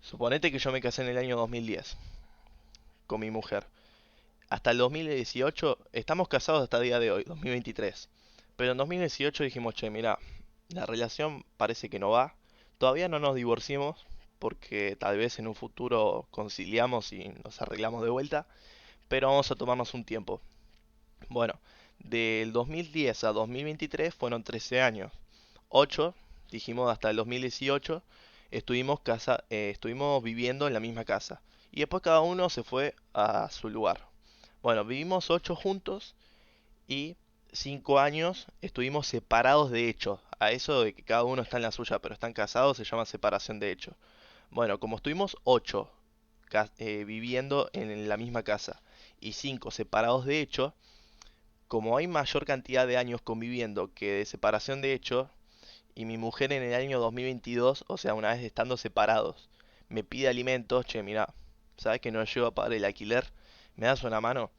Suponete que yo me casé en el año 2010 con mi mujer. Hasta el 2018, estamos casados hasta el día de hoy, 2023. Pero en 2018 dijimos, che, mira, la relación parece que no va. Todavía no nos divorciemos porque tal vez en un futuro conciliamos y nos arreglamos de vuelta, pero vamos a tomarnos un tiempo. Bueno, del 2010 a 2023 fueron 13 años. 8, dijimos hasta el 2018, estuvimos viviendo en la misma casa. Y después cada uno se fue a su lugar. Bueno, vivimos 8 juntos y 5 años estuvimos separados de hecho. A eso de que cada uno está en la suya, pero están casados, se llama separación de hecho. Bueno, como estuvimos 8 viviendo en la misma casa y 5 separados de hecho, como hay mayor cantidad de años conviviendo que de separación de hecho, y mi mujer en el año 2022, o sea, una vez estando separados, me pide alimentos, che, mira, ¿sabes que no llevo a pagar el alquiler? ¿Me das una mano?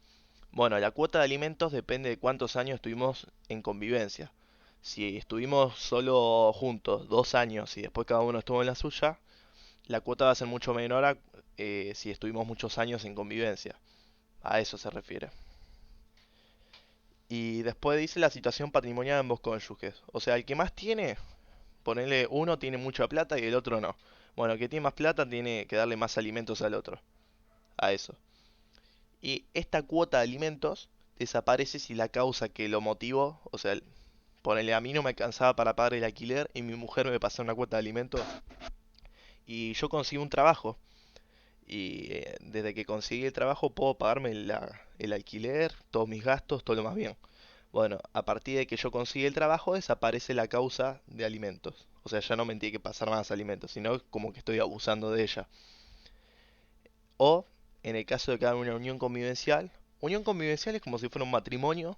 Bueno, la cuota de alimentos depende de cuántos años estuvimos en convivencia. Si estuvimos solo juntos 2 años y después cada uno estuvo en la suya, la cuota va a ser mucho menor a si estuvimos muchos años en convivencia. A eso se refiere. Y después dice la situación patrimonial de ambos cónyuges. O sea, el que más tiene, ponerle uno tiene mucha plata y el otro no. Bueno, el que tiene más plata tiene que darle más alimentos al otro. A eso. Y esta cuota de alimentos desaparece si la causa que lo motivó, o sea, ponele a mí no me alcanzaba para pagar el alquiler y mi mujer me pasó una cuota de alimentos y yo conseguí un trabajo. Y desde que conseguí el trabajo puedo pagarme el alquiler, todos mis gastos, todo lo más bien. Bueno, a partir de que yo consigue el trabajo desaparece la causa de alimentos. O sea, ya no me tiene que pasar más alimentos, sino como que estoy abusando de ella. O, en el caso de que haga una unión convivencial es como si fuera un matrimonio,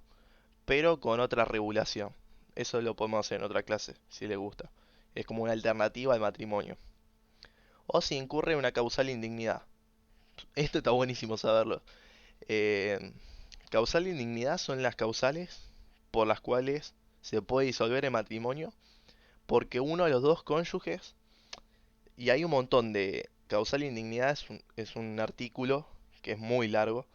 pero con otra regulación. Eso lo podemos hacer en otra clase, si les gusta. Es como una alternativa al matrimonio. O si incurre en una causal indignidad. Esto está buenísimo saberlo. Eh, Causal indignidad son las causales por las cuales se puede disolver el matrimonio porque uno de los dos cónyuges, y hay un montón de causal indignidad es un artículo que es muy largo,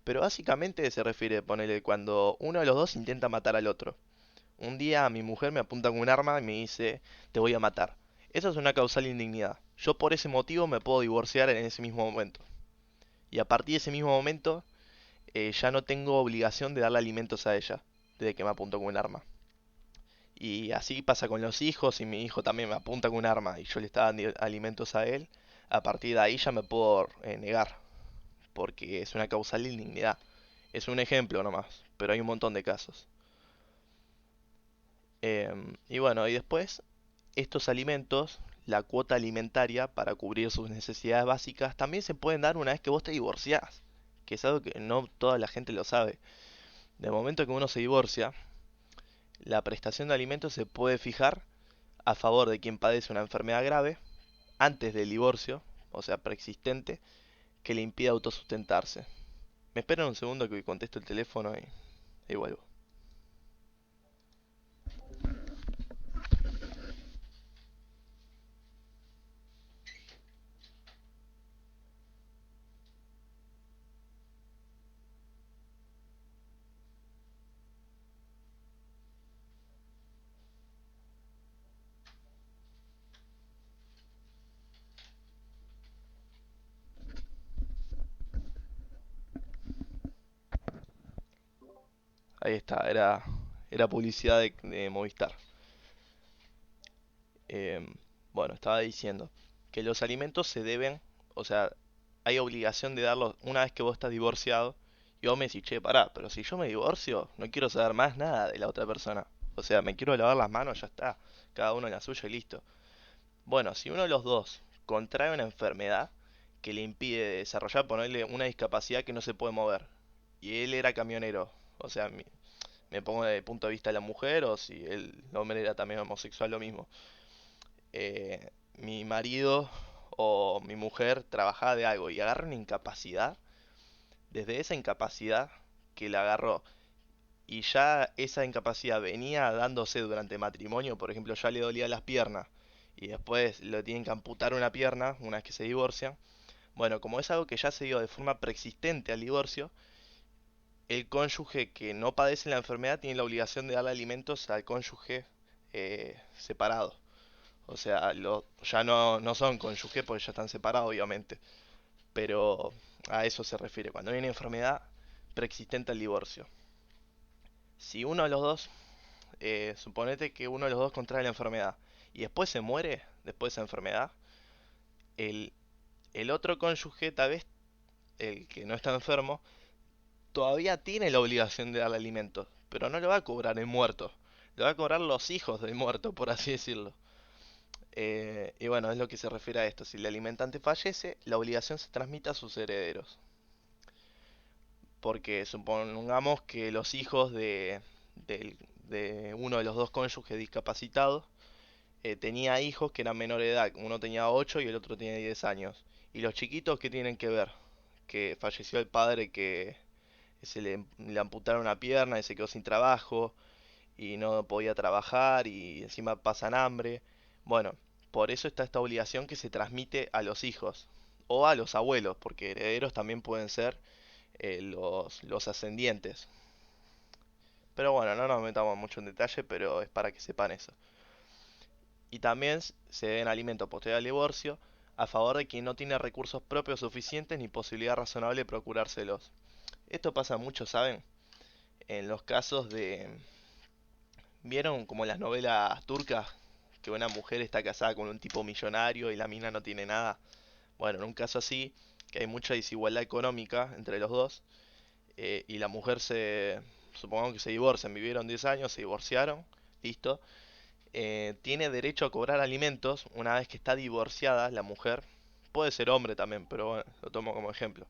pero básicamente se refiere, ponele, cuando uno de los dos intenta matar al otro. Un día mi mujer me apunta con un arma y me dice, te voy a matar. Esa es una causal indignidad. Yo por ese motivo me puedo divorciar en ese mismo momento. Y a partir de ese mismo momento ya no tengo obligación de darle alimentos a ella, desde que me apuntó con un arma. Y así pasa con los hijos, y mi hijo también me apunta con un arma y yo le estaba dando alimentos a él. A partir de ahí ya me puedo negar, porque es una causal de indignidad. Es un ejemplo nomás, pero hay un montón de casos. Y bueno, y después, estos alimentos, la cuota alimentaria para cubrir sus necesidades básicas, también se pueden dar una vez que vos te divorciás, que es algo que no toda la gente lo sabe. De momento que uno se divorcia, la prestación de alimentos se puede fijar a favor de quien padece una enfermedad grave antes del divorcio, o sea, preexistente, que le impida autosustentarse. Me esperan un segundo que contesto el teléfono y vuelvo. Ahí está, era publicidad de Movistar. Em, bueno, estaba diciendo que los alimentos se deben, o sea, hay obligación de darlos una vez que vos estás divorciado. Y vos me decís, che, pará, pero si yo me divorcio, no quiero saber más nada de la otra persona. O sea, me quiero lavar las manos, ya está. Cada uno en la suya y listo. Bueno, si uno de los dos contrae una enfermedad que le impide desarrollar, ponerle una discapacidad que no se puede mover, y él era camionero, o sea, me pongo desde el punto de vista de la mujer, o si el hombre era también homosexual, lo mismo. Mi marido o mi mujer trabajaba de algo y agarra una incapacidad, desde esa incapacidad que la agarró y ya esa incapacidad venía dándose durante el matrimonio, por ejemplo, ya le dolía las piernas y después le tienen que amputar una pierna una vez que se divorcian. Bueno, como es algo que ya se dio de forma preexistente al divorcio, el cónyuge que no padece la enfermedad tiene la obligación de darle alimentos al cónyuge separado. O sea, ya no son cónyuge porque ya están separados, obviamente. Pero a eso se refiere. Cuando hay una enfermedad preexistente al divorcio. Si uno de los dos, suponete que uno de los dos contrae la enfermedad y después se muere después de esa enfermedad, el, el otro cónyuge, tal vez el que no está enfermo, todavía tiene la obligación de darle alimentos, pero no lo va a cobrar el muerto, lo va a cobrar los hijos del muerto, por así decirlo. Y bueno, es lo que se refiere a esto. Si el alimentante fallece, la obligación se transmite a sus herederos. Porque supongamos que los hijos de uno de los dos cónyuges discapacitados tenía hijos que eran menor de edad. Uno tenía 8 y el otro tenía 10 años. ¿Y los chiquitos qué tienen que ver? Que falleció el padre, que le amputaron una pierna y se quedó sin trabajo y no podía trabajar y encima pasan hambre. Bueno, por eso está esta obligación que se transmite a los hijos o a los abuelos, porque herederos también pueden ser los ascendientes. Pero bueno, no nos metamos mucho en detalle, pero es para que sepan eso. Y también se deben alimentos posterior al divorcio a favor de quien no tiene recursos propios suficientes ni posibilidad razonable de procurárselos. Esto pasa mucho, ¿saben? En los casos de... ¿Vieron como en las novelas turcas que una mujer está casada con un tipo millonario y la mina no tiene nada? Bueno, en un caso así, que hay mucha desigualdad económica entre los dos, y la mujer supongamos que se divorcian, vivieron 10 años, se divorciaron, listo, tiene derecho a cobrar alimentos una vez que está divorciada la mujer, puede ser hombre también, pero bueno, lo tomo como ejemplo.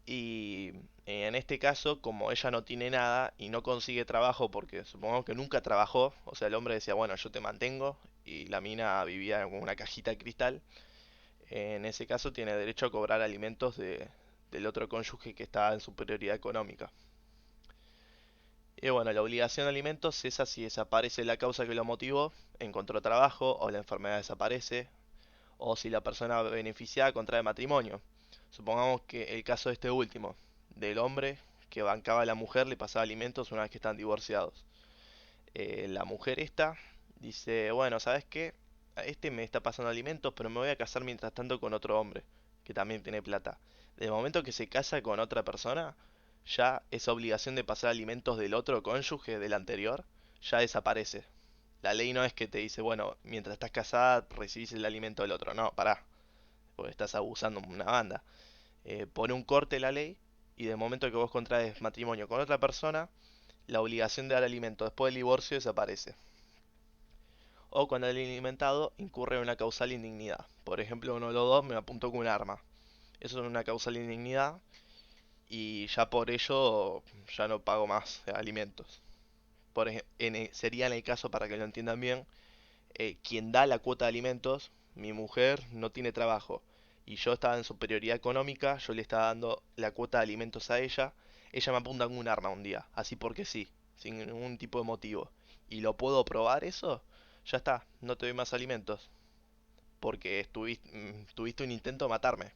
Y en este caso, como ella no tiene nada y no consigue trabajo porque supongamos que nunca trabajó, o sea, el hombre decía, bueno, yo te mantengo, y la mina vivía en una cajita de cristal, en ese caso tiene derecho a cobrar alimentos del otro cónyuge que está en superioridad económica. Y bueno, la obligación de alimentos cesa si desaparece la causa que lo motivó, encontró trabajo o la enfermedad desaparece, o si la persona beneficiada contrae matrimonio. Supongamos que el caso de este último, del hombre que bancaba a la mujer, le pasaba alimentos una vez que están divorciados. La mujer esta dice, bueno, ¿sabes qué? A este me está pasando alimentos, pero me voy a casar mientras tanto con otro hombre, que también tiene plata. Desde el momento que se casa con otra persona, ya esa obligación de pasar alimentos del otro cónyuge, del anterior, ya desaparece. La ley no es que te dice, bueno, mientras estás casada recibís el alimento del otro. No, pará, porque estás abusando una banda. Pone un corte la ley y de momento que vos contraes matrimonio con otra persona, la obligación de dar alimento después del divorcio desaparece. O cuando el alimentado incurre en una causal indignidad. Por ejemplo, uno de los dos me apuntó con un arma. Eso es una causal indignidad y ya por ello ya no pago más alimentos. Sería en el caso, para que lo entiendan bien, quien da la cuota de alimentos, mi mujer no tiene trabajo y yo estaba en superioridad económica, yo le estaba dando la cuota de alimentos a ella me apunta con un arma un día, así porque sí, sin ningún tipo de motivo. ¿Y lo puedo probar eso? Ya está, no te doy más alimentos, porque tuviste un intento de matarme.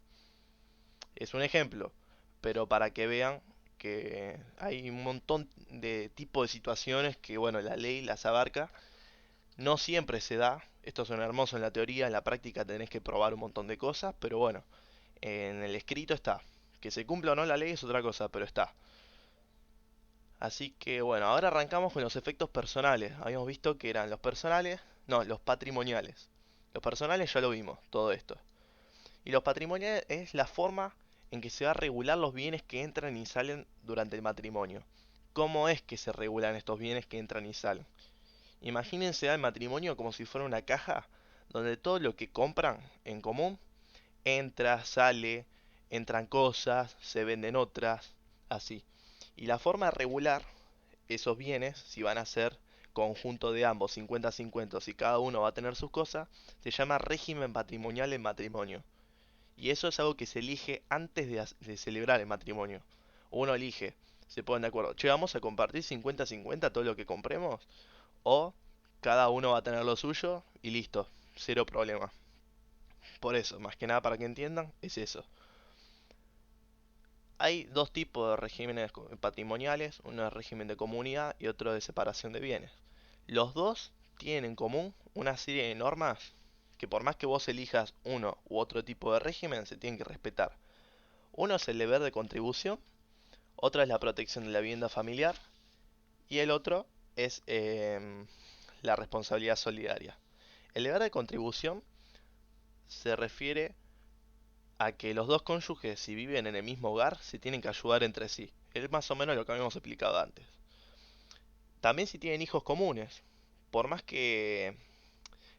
Es un ejemplo, pero para que vean que hay un montón de tipos de situaciones que, bueno, la ley las abarca. No siempre se da, esto suena hermoso en la teoría, en la práctica tenés que probar un montón de cosas, pero bueno, en el escrito está. Que se cumpla o no la ley es otra cosa, pero está. Así que bueno, ahora arrancamos con los efectos personales. Habíamos visto que eran los personales, no, los patrimoniales. Los personales ya lo vimos, todo esto. Y los patrimoniales es la forma en que se va a regular los bienes que entran y salen durante el matrimonio. ¿Cómo es que se regulan estos bienes que entran y salen? Imagínense al matrimonio como si fuera una caja donde todo lo que compran en común entra, sale, entran cosas, se venden otras, así. Y la forma de regular esos bienes, si van a ser conjunto de ambos, 50-50, si cada uno va a tener sus cosas, se llama régimen patrimonial en matrimonio. Y eso es algo que se elige antes de celebrar el matrimonio. Uno elige, se ponen de acuerdo, che, vamos a compartir 50-50 todo lo que compremos, o cada uno va a tener lo suyo y listo, cero problema. Por eso, más que nada para que entiendan, es eso. Hay dos tipos de regímenes patrimoniales, uno es régimen de comunidad y otro de separación de bienes. Los dos tienen en común una serie de normas que por más que vos elijas uno u otro tipo de régimen, se tienen que respetar. Uno es el deber de contribución, otro es la protección de la vivienda familiar y el otro es la responsabilidad solidaria. El deber de contribución se refiere a que los dos cónyuges, si viven en el mismo hogar, se tienen que ayudar entre sí. Es más o menos lo que habíamos explicado antes. También si tienen hijos comunes, por más que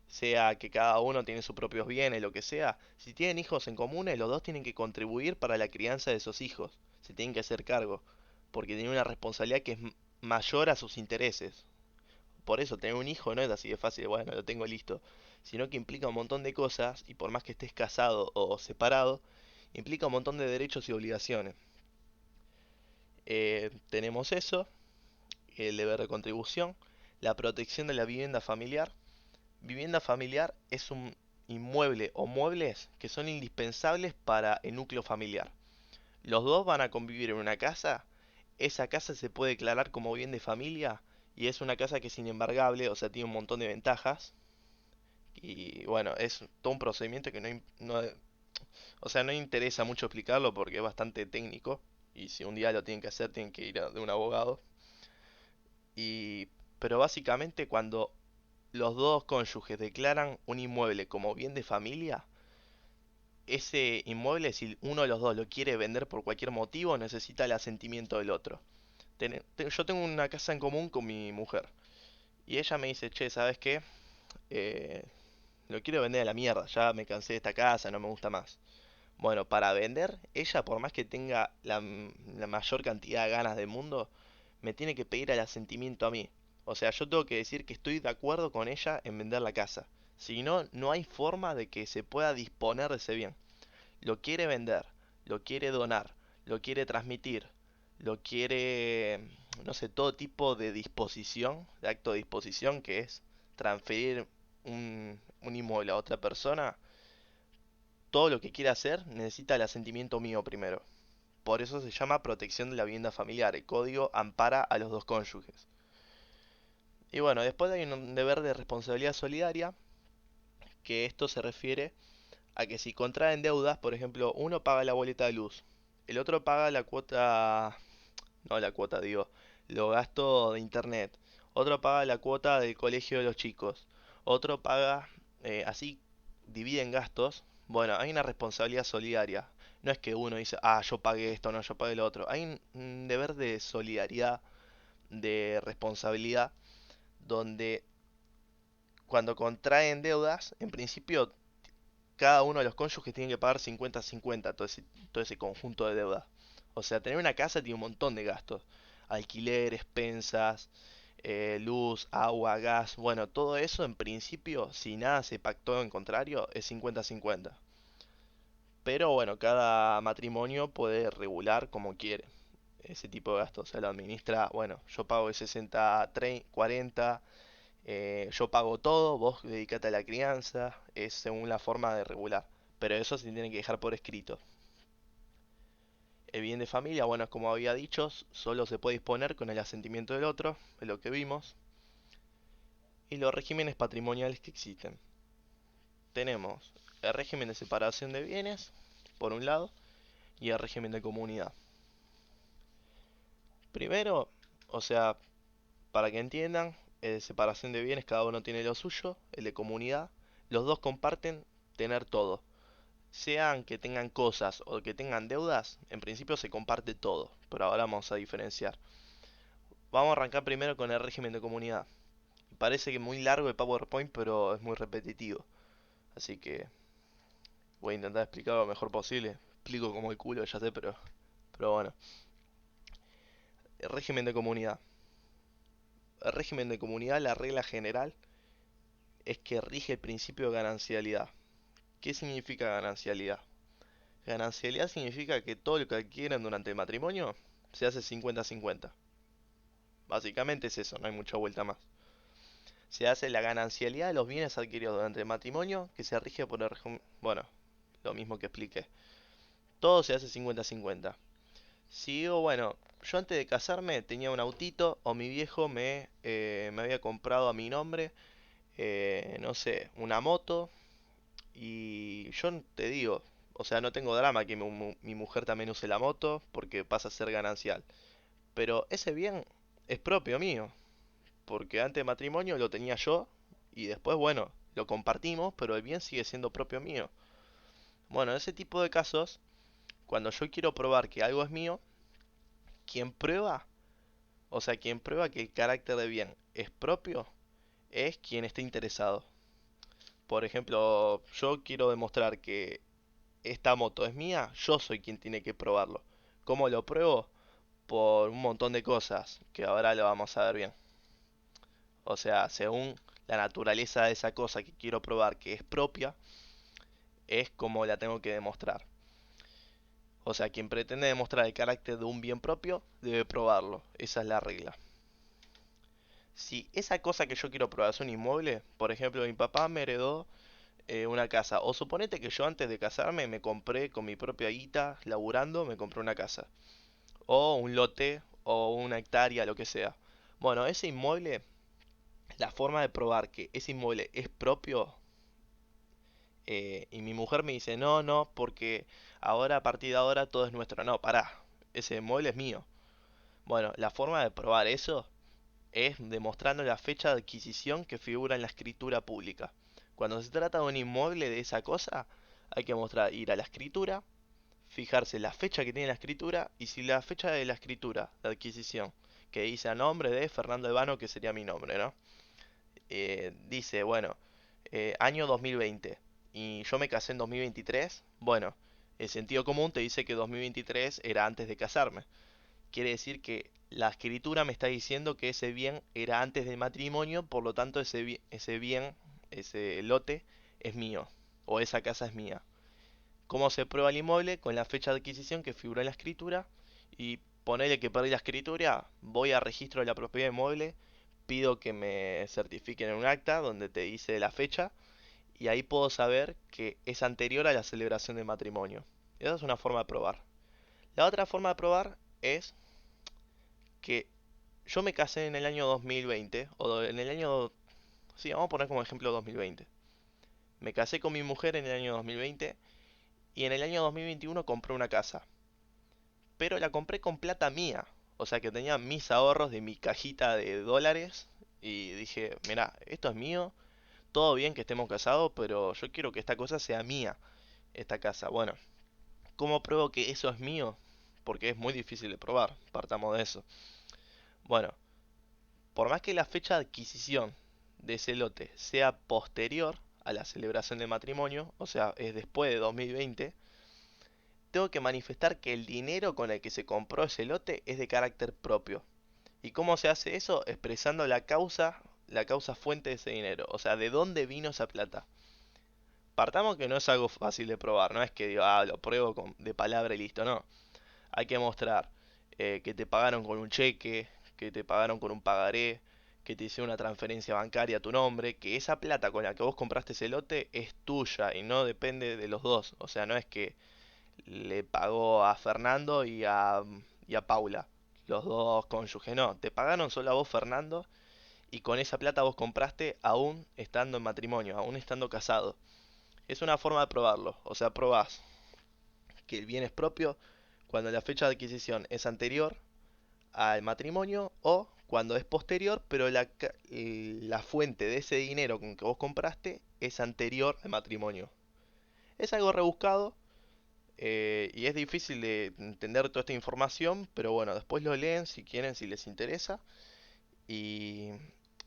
sea que cada uno tiene sus propios bienes, lo que sea, si tienen hijos en comunes, los dos tienen que contribuir para la crianza de esos hijos. Se tienen que hacer cargo, porque tienen una responsabilidad que es mayor a sus intereses. Por eso tener un hijo no es así de fácil, bueno, lo tengo listo, sino que implica un montón de cosas y por más que estés casado o separado, implica un montón de derechos y obligaciones. Tenemos eso, el deber de contribución, la protección de la vivienda familiar. Vivienda familiar es un inmueble o muebles que son indispensables para el núcleo familiar. Los dos van a convivir en una casa, esa casa se puede declarar como bien de familia y es una casa que es inembargable, o sea, tiene un montón de ventajas. Y bueno, es todo un procedimiento que o sea, no interesa mucho explicarlo porque es bastante técnico. Y si un día lo tienen que hacer, tienen que ir de un abogado. Y, pero básicamente cuando los dos cónyuges declaran un inmueble como bien de familia, ese inmueble, si uno de los dos lo quiere vender por cualquier motivo, necesita el asentimiento del otro. Yo tengo una casa en común con mi mujer. Y ella me dice, che, ¿sabes qué? Eh, lo quiero vender a la mierda, ya me cansé de esta casa, no me gusta más. Bueno, para vender, ella por más que tenga la mayor cantidad de ganas del mundo, me tiene que pedir el asentimiento a mí. O sea, yo tengo que decir que estoy de acuerdo con ella en vender la casa. Si no, no hay forma de que se pueda disponer de ese bien. Lo quiere vender, lo quiere donar, lo quiere transmitir, lo quiere, no sé, todo tipo de disposición, de acto de disposición, que es transferir un inmueble a otra persona. todo lo que quiera hacer necesita el asentimiento mío primero. Por eso se llama protección de la vivienda familiar. El código ampara a los dos cónyuges. Y bueno, después hay un deber de responsabilidad solidaria, que esto se refiere a que si contraen deudas, por ejemplo, uno paga la boleta de luz, el otro paga la cuota, no la cuota, digo, los gastos de internet, otro paga la cuota del colegio de los chicos, otro paga, así dividen gastos. Bueno, hay una responsabilidad solidaria. No es que uno dice, ah, yo pagué esto, no, yo pagué lo otro. Hay un deber de solidaridad, de responsabilidad, donde cuando contraen deudas, en principio cada uno de los cónyuges tiene que pagar 50-50 todo ese conjunto de deudas. O sea, tener una casa tiene un montón de gastos. Alquiler, expensas, luz, agua, gas. Bueno, todo eso en principio, si nada se pactó en contrario, es 50-50. Pero bueno, cada matrimonio puede regular como quiere ese tipo de gastos. Se lo administra, bueno, yo pago el 60-40, yo pago todo, vos dedicate a la crianza, es según la forma de regular. Pero eso se tiene que dejar por escrito. El bien de familia, bueno, como había dicho, solo se puede disponer con el asentimiento del otro, es lo que vimos. Y los regímenes patrimoniales que existen. Tenemos el régimen de separación de bienes, por un lado, y el régimen de comunidad. Primero, o sea, para que entiendan, el de separación de bienes cada uno tiene lo suyo, el de comunidad, los dos comparten tener todo. Sean que tengan cosas o que tengan deudas, en principio se comparte todo, pero ahora vamos a diferenciar. Vamos a arrancar primero con el régimen de comunidad. Parece que muy largo el PowerPoint, pero es muy repetitivo. Así que voy a intentar explicarlo lo mejor posible. Explico como el culo, ya sé, pero bueno. El régimen de comunidad. El régimen de comunidad, la regla general es que rige el principio de ganancialidad. ¿Qué significa ganancialidad? Ganancialidad significa que todo lo que adquieren durante el matrimonio se hace 50-50. Básicamente es eso, no hay mucha vuelta más. Se hace la ganancialidad de los bienes adquiridos durante el matrimonio, que se rige por el régimen... Bueno, lo mismo que expliqué. Todo se hace 50-50. Si digo, bueno, yo antes de casarme tenía un autito o mi viejo me había comprado a mi nombre, no sé, una moto y yo te digo, o sea, no tengo drama que mi mujer también use la moto porque pasa a ser ganancial. Pero ese bien es propio mío, porque antes de matrimonio lo tenía yo y después, bueno, lo compartimos, pero el bien sigue siendo propio mío. Bueno, en ese tipo de casos, cuando yo quiero probar que algo es mío, quien prueba, o sea, quien prueba que el carácter de bien es propio, es quien está interesado. Por ejemplo, yo quiero demostrar que esta moto es mía, yo soy quien tiene que probarlo. ¿Cómo lo pruebo? Por un montón de cosas, que ahora lo vamos a ver bien. O sea, según la naturaleza de esa cosa que quiero probar que es propia, es como la tengo que demostrar. O sea, quien pretende demostrar el carácter de un bien propio, debe probarlo. Esa es la regla. Si esa cosa que yo quiero probar es un inmueble, por ejemplo, mi papá me heredó una casa. O suponete que yo antes de casarme me compré con mi propia guita, laburando, me compré una casa. O un lote, o una hectárea, lo que sea. Bueno, ese inmueble, la forma de probar que ese inmueble es propio, y mi mujer me dice, no, no, porque ahora a partir de ahora todo es nuestro. No, pará, ese inmueble es mío. Bueno, la forma de probar eso es demostrando la fecha de adquisición que figura en la escritura pública. Cuando se trata de un inmueble de esa cosa, hay que mostrar, ir a la escritura, fijarse la fecha que tiene la escritura y si la fecha de la escritura de adquisición que dice a nombre de Fernando Albano, que sería mi nombre, ¿no? Dice, bueno, año 2020 y yo me casé en 2023, bueno, el sentido común te dice que 2023 era antes de casarme. Quiere decir que la escritura me está diciendo que ese bien era antes del matrimonio, por lo tanto ese bien, ese lote es mío, o esa casa es mía. ¿Cómo se prueba el inmueble? Con la fecha de adquisición que figura en la escritura y ponele que perdí la escritura, voy a registro de la propiedad inmueble, pido que me certifiquen en un acta donde te dice la fecha y ahí puedo saber que es anterior a la celebración del matrimonio. Esa es una forma de probar. La otra forma de probar es que yo me casé en el año 2020, o en el año, sí, vamos a poner como ejemplo 2020. Me casé con mi mujer en el año 2020 y en el año 2021 compré una casa. Pero la compré con plata mía. O sea que tenía mis ahorros de mi cajita de dólares y dije, mira, esto es mío, todo bien que estemos casados, pero yo quiero que esta cosa sea mía, esta casa. Bueno, ¿cómo pruebo que eso es mío? Porque es muy difícil de probar, partamos de eso. Bueno, por más que la fecha de adquisición de ese lote sea posterior a la celebración del matrimonio, o sea, es después de 2020, tengo que manifestar que el dinero con el que se compró ese lote es de carácter propio. ¿Y cómo se hace eso? Expresando la causa fuente de ese dinero, o sea, de dónde vino esa plata. Partamos que no es algo fácil de probar, no es que digo, lo pruebo de palabra y listo, no. Hay que mostrar que te pagaron con un cheque, que te pagaron con un pagaré, que te hicieron una transferencia bancaria a tu nombre, que esa plata con la que vos compraste ese lote es tuya y no depende de los dos. O sea, no es que le pagó a Fernando y a Paula, los dos cónyuges, no. Te pagaron solo a vos, Fernando, y con esa plata vos compraste aún estando en matrimonio, aún estando casado. Es una forma de probarlo, o sea, probás que el bien es propio cuando la fecha de adquisición es anterior al matrimonio o cuando es posterior, pero la fuente de ese dinero con que vos compraste es anterior al matrimonio. Es algo rebuscado y es difícil de entender toda esta información, pero bueno, después lo leen si quieren, si les interesa. Y,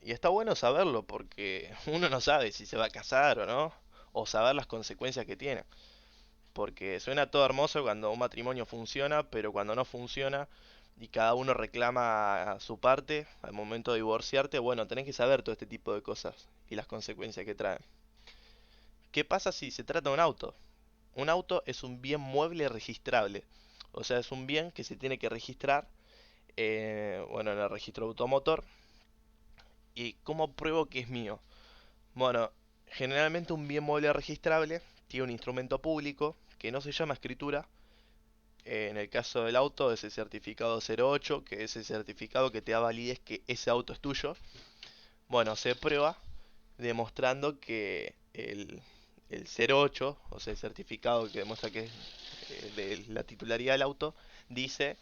y está bueno saberlo porque uno no sabe si se va a casar o no, o saber las consecuencias que tiene. Porque suena todo hermoso cuando un matrimonio funciona, pero cuando no funciona y cada uno reclama su parte al momento de divorciarte, bueno, tenés que saber todo este tipo de cosas y las consecuencias que traen. ¿Qué pasa si se trata de un auto? Un auto es un bien mueble registrable, o sea, es un bien que se tiene que registrar, bueno, en el registro automotor. ¿Y cómo pruebo que es mío? Bueno, generalmente un bien mueble registrable tiene un instrumento público que no se llama escritura. En el caso del auto es el certificado 08, que es el certificado que te da validez que ese auto es tuyo. Bueno, se prueba demostrando que el 08, o sea, el certificado que demuestra que es de la titularidad del auto, dice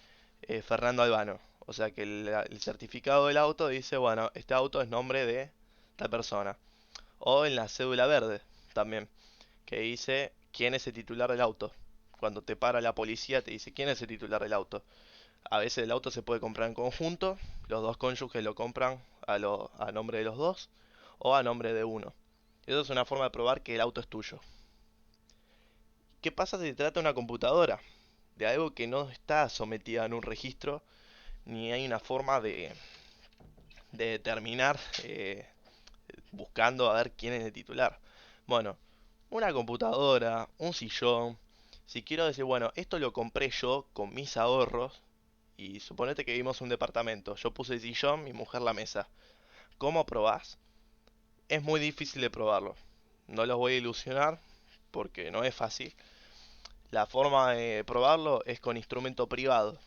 Fernando Albano. O sea que el certificado del auto dice, bueno, este auto es nombre de tal persona. O en la cédula verde también, que dice quién es el titular del auto. Cuando te para la policía te dice quién es el titular del auto. A veces el auto se puede comprar en conjunto, los dos cónyuges lo compran a nombre de los dos o a nombre de uno. Eso es una forma de probar que el auto es tuyo. ¿Qué pasa si se trata de una computadora? De algo que no está sometida en un registro, ni hay una forma de determinar buscando a ver quién es el titular. Bueno, una computadora, un sillón. Si quiero decir, bueno, esto lo compré yo con mis ahorros y suponete que vivimos en un departamento. Yo puse el sillón, mi mujer la mesa. ¿Cómo probás? Es muy difícil de probarlo. No los voy a ilusionar porque no es fácil. La forma de probarlo es con instrumento privado.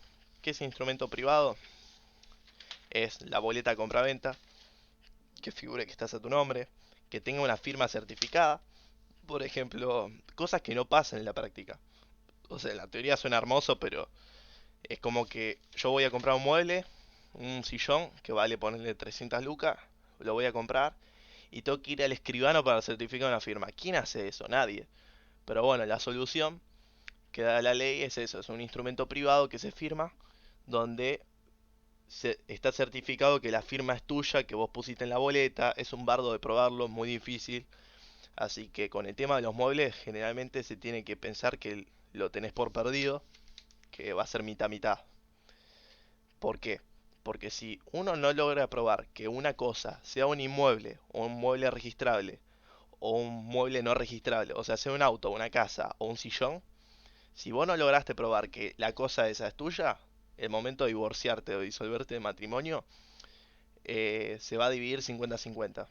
¿Qué es instrumento privado? Es la boleta de compraventa, que figure que estás a tu nombre, que tenga una firma certificada. Por ejemplo, cosas que no pasan en la práctica. O sea, en la teoría suena hermoso, pero es como que yo voy a comprar un mueble, un sillón que vale ponerle 300 lucas, lo voy a comprar y tengo que ir al escribano para certificar una firma. ¿Quién hace eso? Nadie. Pero bueno, la solución que da la ley es eso, es un instrumento privado que se firma donde está certificado que la firma es tuya, que vos pusiste en la boleta, es un bardo de probarlo, muy difícil. Así que con el tema de los muebles generalmente se tiene que pensar que lo tenés por perdido, que va a ser mitad mitad. ¿Por qué? Porque si uno no logra probar que una cosa sea un inmueble o un mueble registrable o un mueble no registrable, o sea, sea un auto, una casa o un sillón, si vos no lograste probar que la cosa esa es tuya, el momento de divorciarte o disolverte de matrimonio se va a dividir 50-50.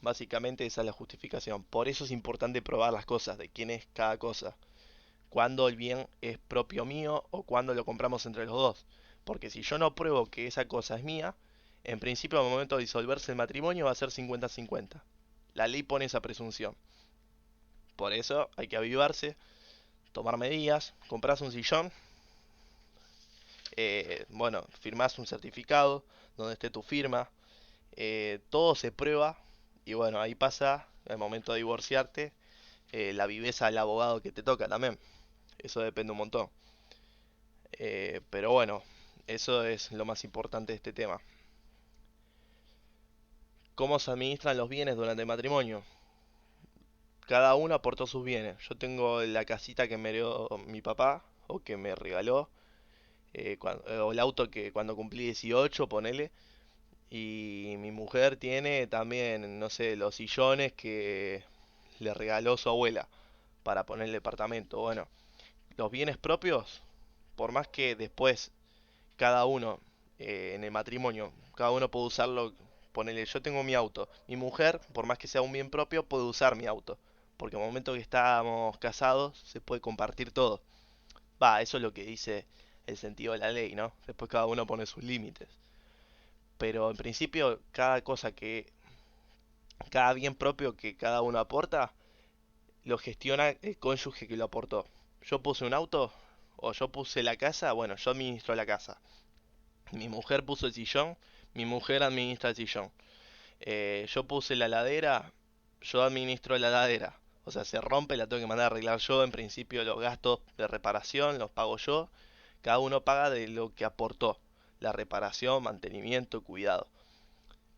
Básicamente esa es la justificación. Por eso es importante probar las cosas, de quién es cada cosa. Cuándo el bien es propio mío o cuándo lo compramos entre los dos. Porque si yo no pruebo que esa cosa es mía, en principio al momento de disolverse el matrimonio va a ser 50-50. La ley pone esa presunción. Por eso hay que avivarse, tomar medidas, compras un sillón, bueno, firmás un certificado donde esté tu firma, todo se prueba y bueno, ahí pasa, al momento de divorciarte, la viveza del abogado que te toca también. Eso depende un montón. Pero bueno, eso es lo más importante de este tema. ¿Cómo se administran los bienes durante el matrimonio? Cada uno aportó sus bienes. Yo tengo la casita que me dio mi papá o que me regaló, o el auto que cuando cumplí 18, ponele. Y mi mujer tiene también, no sé, los sillones que le regaló su abuela para poner el departamento. Bueno, los bienes propios, por más que después cada uno en el matrimonio, cada uno puede usarlo, ponele, yo tengo mi auto, mi mujer, por más que sea un bien propio, puede usar mi auto, porque al momento que estamos casados se puede compartir todo. Va, eso es lo que dice el sentido de la ley, ¿no? Después cada uno pone sus límites. Pero en principio, cada bien propio que cada uno aporta, lo gestiona el cónyuge que lo aportó. Yo puse un auto o yo puse la casa, bueno, yo administro la casa. Mi mujer puso el sillón, mi mujer administra el sillón. Yo puse la heladera, yo administro la heladera. O sea, se rompe, la tengo que mandar a arreglar yo. En principio los gastos de reparación los pago yo. Cada uno paga de lo que aportó. La reparación, mantenimiento, cuidado.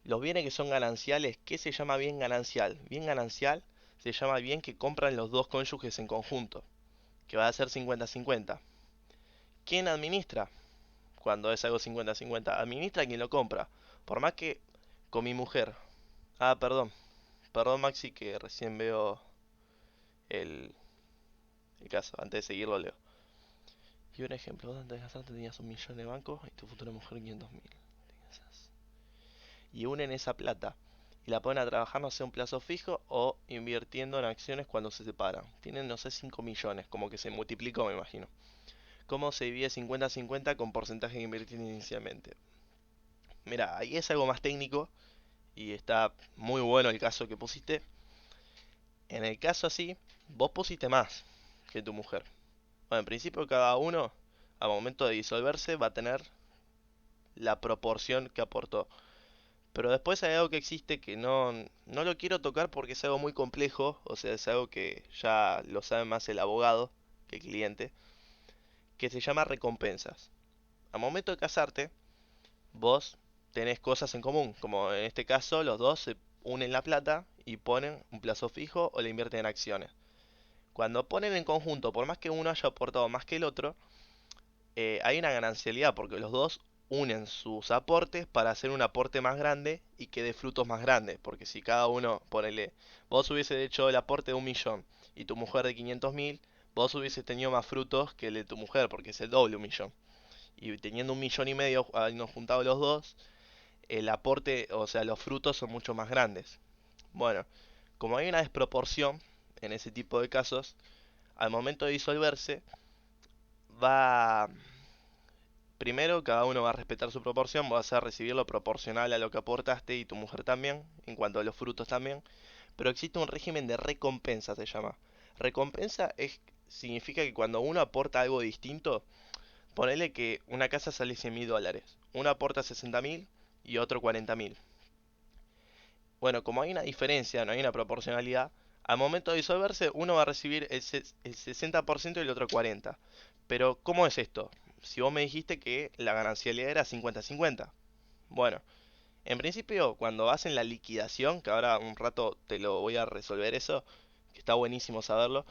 Los bienes que son gananciales, ¿qué se llama bien ganancial? Bien ganancial se llama bien que compran los dos cónyuges en conjunto, que va a ser 50-50. ¿Quién administra? Cuando es algo 50-50, administra quien lo compra. Por más que con mi mujer. Ah, perdón. Perdón, Maxi, que recién veo el, el caso. Antes de seguirlo, leo. Y un ejemplo, vos antes de casarte tenías 1 millón de banco y tu futura mujer 500.000. Y unen esa plata y la ponen a trabajar, no sé, un plazo fijo o invirtiendo en acciones cuando se separan. Tienen, no sé, 5 millones, como que se multiplicó, me imagino. ¿Cómo se divide 50-50 con porcentaje que invirtieron inicialmente? Mira, ahí es algo más técnico y está muy bueno el caso que pusiste. En el caso así, vos pusiste más que tu mujer. Bueno, en principio cada uno, al momento de disolverse, va a tener la proporción que aportó. Pero después hay algo que existe que no lo quiero tocar porque es algo muy complejo, o sea, es algo que ya lo sabe más el abogado que el cliente, que se llama recompensas. Al momento de casarte, vos tenés cosas en común, como en este caso los dos se unen la plata y ponen un plazo fijo o le invierten en acciones. Cuando ponen en conjunto, por más que uno haya aportado más que el otro, hay una ganancialidad porque los dos unen sus aportes para hacer un aporte más grande y que dé frutos más grandes. Porque si cada uno, ponele, vos hubiese hecho el aporte de 1 millón y tu mujer de 500.000, vos hubieses tenido más frutos que el de tu mujer porque es el doble 1 millón. Y teniendo 1,5 millones, habiendo juntado los dos, el aporte, o sea, los frutos son mucho más grandes. Bueno, como hay una desproporción en ese tipo de casos, al momento de disolverse, va. Primero, cada uno va a respetar su proporción, vas a recibir lo proporcional a lo que aportaste y tu mujer también, en cuanto a los frutos también. Pero existe un régimen de recompensa, se llama. Recompensa significa que cuando uno aporta algo distinto, ponele que una casa sale 100.000 dólares. Uno aporta 60.000 y otro 40.000. Bueno, como hay una diferencia, no hay una proporcionalidad, al momento de disolverse uno va a recibir el 60% y el otro 40%. Pero, ¿cómo es esto? Si vos me dijiste que la ganancialidad era 50-50. Bueno, en principio, cuando hacen la liquidación, que ahora un rato te lo voy a resolver eso, que está buenísimo saberlo,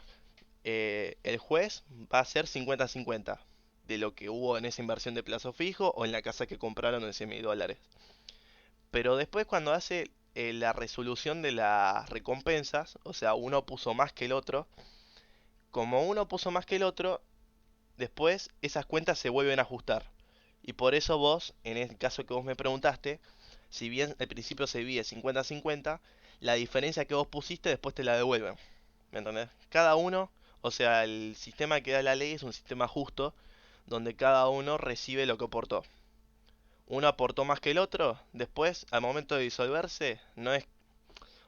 el juez va a hacer 50-50 de lo que hubo en esa inversión de plazo fijo o en la casa que compraron de 100.000 dólares. Pero después cuando hace la resolución de las recompensas, o sea, uno puso más que el otro, como uno puso más que el otro, después esas cuentas se vuelven a ajustar. Y por eso vos, en el caso que vos me preguntaste, si bien al principio se divide 50-50, la diferencia que vos pusiste después te la devuelven. ¿Me entendés? Cada uno, o sea, el sistema que da la ley es un sistema justo, donde cada uno recibe lo que aportó. Uno aportó más que el otro, después, al momento de disolverse, no es,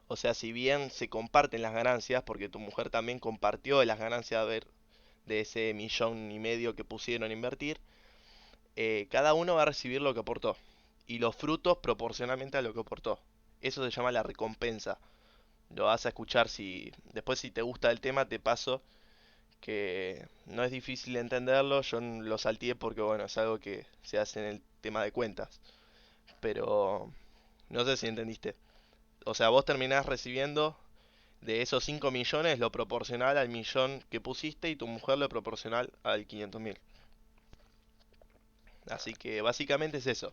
o sea, si bien se comparten las ganancias, porque tu mujer también compartió las ganancias de ese 1,5 millones que pusieron a invertir, cada uno va a recibir lo que aportó y los frutos proporcionalmente a lo que aportó. Eso se llama la recompensa. Lo vas a escuchar si después si te gusta el tema te paso que no es difícil entenderlo, yo lo salteé porque bueno, es algo que se hace en el tema de cuentas, pero no sé si entendiste. O sea, vos terminás recibiendo de esos 5 millones lo proporcional al millón que pusiste y tu mujer lo proporcional al 500.000. Así que básicamente es eso.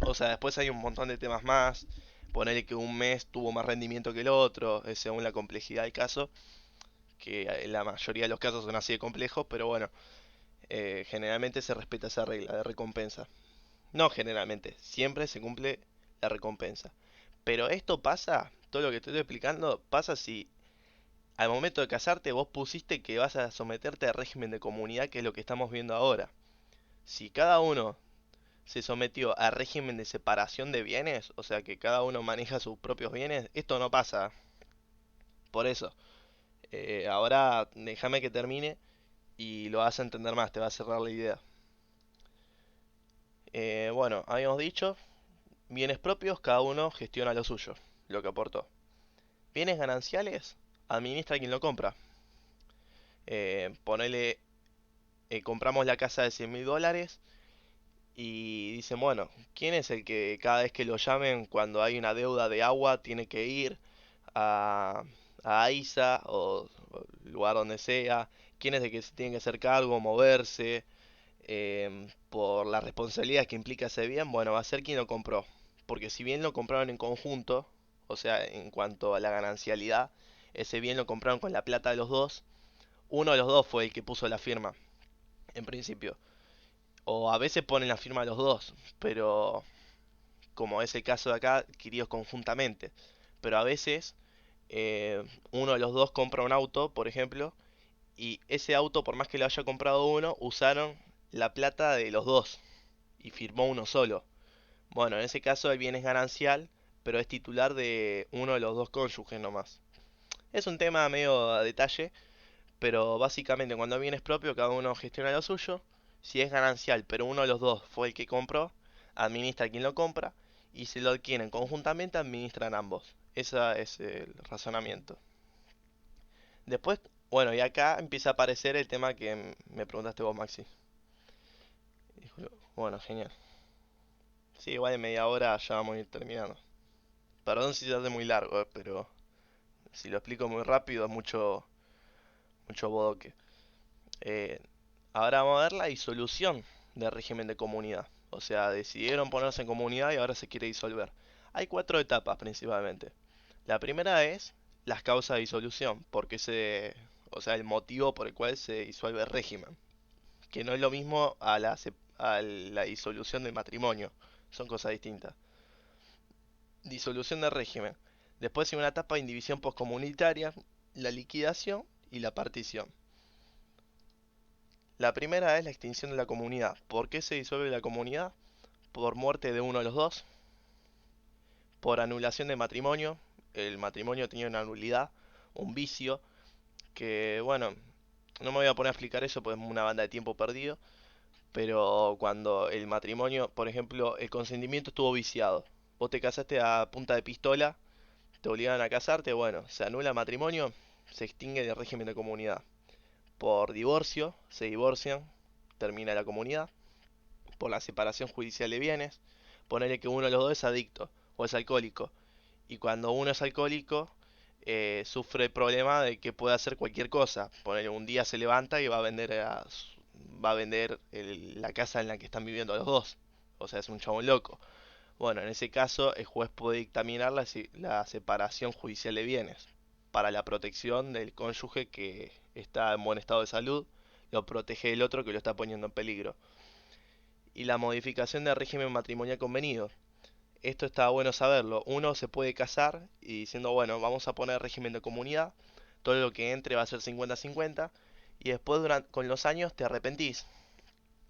O sea, después hay un montón de temas más. Ponerle que un mes tuvo más rendimiento que el otro, según la complejidad del caso, que en la mayoría de los casos son así de complejos, pero bueno, generalmente se respeta esa regla de recompensa. No generalmente, siempre se cumple la recompensa. Pero esto pasa, todo lo que te estoy explicando, pasa si al momento de casarte vos pusiste que vas a someterte al régimen de comunidad, que es lo que estamos viendo ahora. Si cada uno se sometió a régimen de separación de bienes, o sea que cada uno maneja sus propios bienes, esto no pasa. Por eso, ahora déjame que termine y lo vas a entender más, te va a cerrar la idea. Bueno, habíamos dicho, bienes propios, cada uno gestiona lo suyo, lo que aportó. Bienes gananciales, administra quien lo compra. Ponele, compramos la casa de 100.000 dólares y dicen, bueno, ¿quién es el que cada vez que lo llamen cuando hay una deuda de agua tiene que ir a, a AISA o lugar donde sea? ¿Quién es el que se tiene que hacer cargo, moverse por la responsabilidad que implica ese bien? Bueno, va a ser quien lo compró. Porque si bien lo compraron en conjunto, o sea, en cuanto a la ganancialidad, ese bien lo compraron con la plata de los dos, uno de los dos fue el que puso la firma, en principio. O a veces ponen la firma de los dos, pero como es el caso de acá, adquiridos conjuntamente. Pero a veces uno de los dos compra un auto, por ejemplo, y ese auto, por más que lo haya comprado uno, usaron la plata de los dos y firmó uno solo. Bueno, en ese caso el bien es ganancial, pero es titular de uno de los dos cónyuges nomás. Es un tema medio a detalle, pero básicamente cuando el bien es propio, cada uno gestiona lo suyo. Si es ganancial, pero uno de los dos fue el que compró, administra quien lo compra. Y si lo adquieren conjuntamente, administran ambos. Ese es el razonamiento. Después, bueno, y acá empieza a aparecer el tema que me preguntaste vos, Maxi. Bueno, genial. Sí, igual en media hora ya vamos a ir terminando. Perdón si se hace muy largo, pero si lo explico muy rápido es mucho bodoque. Eh, Ahora vamos a ver la disolución del régimen de comunidad. O sea, decidieron ponerse en comunidad y ahora se quiere disolver. Hay 4 etapas principalmente. La primera es las causas de disolución, o sea, el motivo por el cual se disuelve el régimen, que no es lo mismo a la disolución del matrimonio, son cosas distintas. Disolución del régimen. Después hay una etapa de indivisión postcomunitaria, la liquidación y la partición. La primera es la extinción de la comunidad. ¿Por qué se disuelve la comunidad? Por muerte de uno de los dos, por anulación de matrimonio. El matrimonio tenía una nulidad, un vicio, que bueno, no me voy a poner a explicar eso porque es una banda de tiempo perdido, pero cuando el matrimonio, por ejemplo, el consentimiento estuvo viciado, vos te casaste a punta de pistola, te obligaron a casarte, bueno, se anula el matrimonio, se extingue el régimen de comunidad. Por divorcio, se divorcian, termina la comunidad. Por la separación judicial de bienes, ponerle que uno de los dos es adicto o es alcohólico. Y cuando uno es alcohólico, sufre el problema de que puede hacer cualquier cosa. Ponerle un día se levanta y va a vender la casa en la que están viviendo los dos. O sea, es un chabón loco. Bueno, en ese caso, el juez puede dictaminar la separación judicial de bienes para la protección del cónyuge que está en buen estado de salud, lo protege del otro que lo está poniendo en peligro. Y la modificación del régimen matrimonial convenido. Esto está bueno saberlo. Uno se puede casar y diciendo, bueno, vamos a poner régimen de comunidad, todo lo que entre va a ser 50-50, y después con los años te arrepentís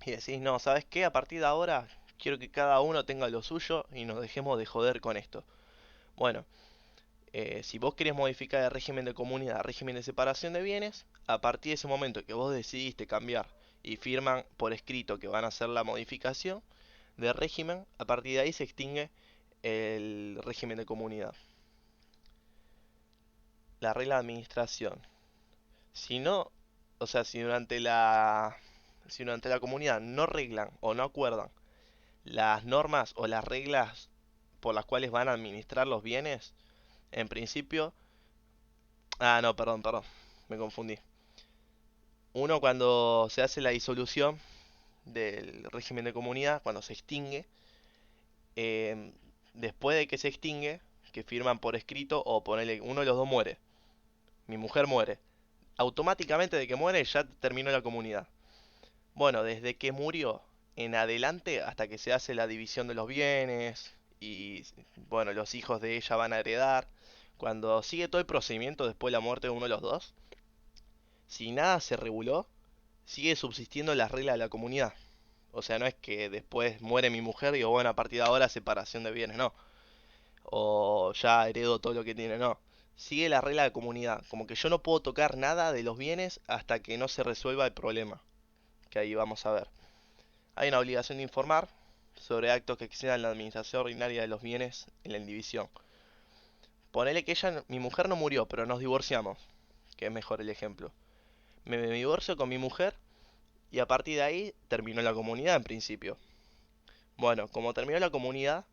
y decís, no, ¿sabes qué? A partir de ahora quiero que cada uno tenga lo suyo y nos dejemos de joder con esto. Bueno, si vos querés modificar el régimen de comunidad, régimen de separación de bienes, a partir de ese momento que vos decidiste cambiar y firman por escrito que van a hacer la modificación de régimen, a partir de ahí se extingue el régimen de comunidad. La regla de administración. Si no, o sea, si durante la comunidad no reglan o no acuerdan las normas o las reglas por las cuales van a administrar los bienes, en principio, no, perdón, me confundí. Uno cuando se hace la disolución del régimen de comunidad, cuando se extingue, em, después de que se extingue, que firman por escrito o ponele, uno de los dos muere, mi mujer muere, automáticamente de que muere ya terminó la comunidad. Bueno, desde que murió en adelante hasta que se hace la división de los bienes y bueno, los hijos de ella van a heredar. Cuando sigue todo el procedimiento después de la muerte de uno de los dos, si nada se reguló, sigue subsistiendo la regla de la comunidad. O sea, no es que después muere mi mujer y digo, bueno, a partir de ahora separación de bienes, no. O ya heredo todo lo que tiene, no. Sigue la regla de comunidad, como que yo no puedo tocar nada de los bienes hasta que no se resuelva el problema, que ahí vamos a ver. Hay una obligación de informar sobre actos que excedan la administración ordinaria de los bienes en la indivisión. Ponele que mi mujer no murió, pero nos divorciamos, que es mejor el ejemplo. Me divorcio con mi mujer y a partir de ahí terminó la comunidad en principio. Bueno, como terminó la comunidad,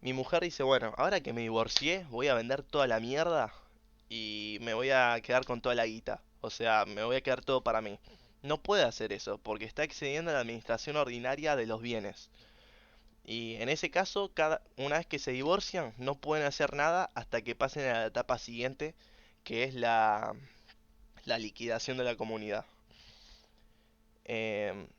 mi mujer dice, bueno, ahora que me divorcié, voy a vender toda la mierda y me voy a quedar con toda la guita. O sea, me voy a quedar todo para mí. No puede hacer eso, porque está excediendo la administración ordinaria de los bienes. Y en ese caso, una vez que se divorcian, no pueden hacer nada hasta que pasen a la etapa siguiente, que es la liquidación de la comunidad.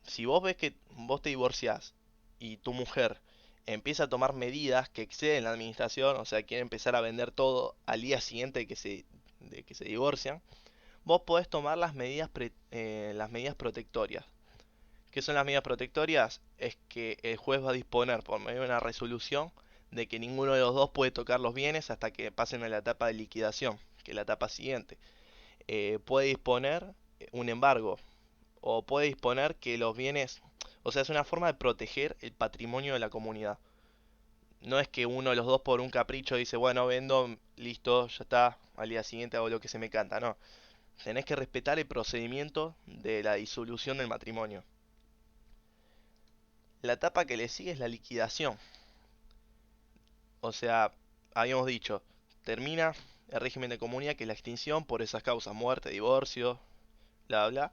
Si vos ves que vos te divorciás y tu mujer empieza a tomar medidas que exceden la administración, o sea, quiere empezar a vender todo al día siguiente de que se divorcian, vos podés tomar las medidas protectorias. ¿Qué son las medidas protectorias? Es que el juez va a disponer por medio de una resolución de que ninguno de los dos puede tocar los bienes hasta que pasen a la etapa de liquidación, que es la etapa siguiente. Puede disponer un embargo o puede disponer que los bienes, o sea, es una forma de proteger el patrimonio de la comunidad. No es que uno de los dos por un capricho dice, bueno, vendo, listo, ya está, al día siguiente hago lo que se me canta, no. Tenés que respetar el procedimiento de la disolución del matrimonio. La etapa que le sigue es la liquidación. O sea, habíamos dicho, termina el régimen de comunidad, que es la extinción por esas causas, muerte, divorcio, bla, bla.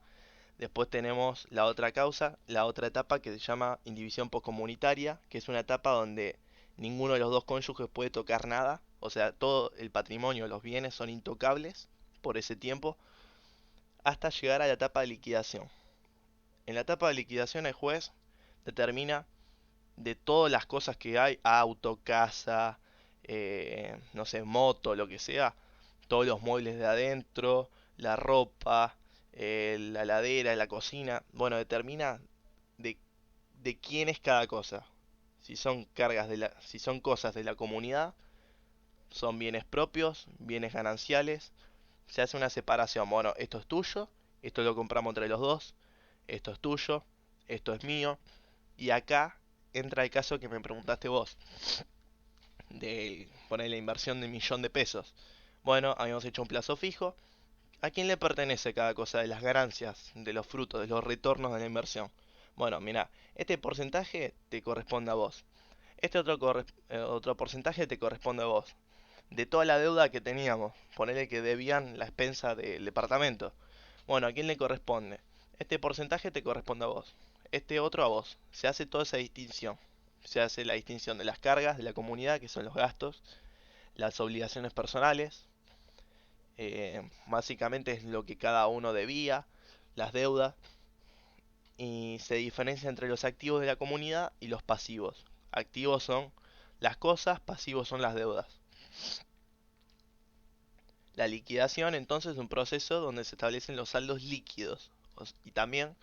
Después tenemos la otra causa, la otra etapa que se llama indivisión poscomunitaria, que es una etapa donde ninguno de los dos cónyuges puede tocar nada. O sea, todo el patrimonio, los bienes son intocables por ese tiempo, hasta llegar a la etapa de liquidación. En la etapa de liquidación el juez determina de todas las cosas que hay, auto, casa, no sé, moto, lo que sea, todos los muebles de adentro, la ropa, la heladera, la cocina, bueno, determina de, de quién es cada cosa. Si son si son cosas de la comunidad, son bienes propios, bienes gananciales, se hace una separación. Bueno, esto es tuyo, esto lo compramos entre los dos, esto es tuyo, esto es mío, y acá entra el caso que me preguntaste vos, de poner la inversión de 1.000.000 de pesos. Bueno, habíamos hecho un plazo fijo. ¿A quién le pertenece cada cosa de las ganancias, de los frutos, de los retornos de la inversión? Bueno, mira, este porcentaje te corresponde a vos. Este otro porcentaje te corresponde a vos. De toda la deuda que teníamos, ponele que debían la expensa del departamento. Bueno, ¿a quién le corresponde? Este porcentaje te corresponde a vos. Este otro a vos. Se hace toda esa distinción. Se hace la distinción de las cargas de la comunidad, que son los gastos, las obligaciones personales, básicamente es lo que cada uno debía, las deudas, y se diferencia entre los activos de la comunidad y los pasivos. Activos son las cosas, pasivos son las deudas. La liquidación entonces es un proceso donde se establecen los saldos líquidos. Y también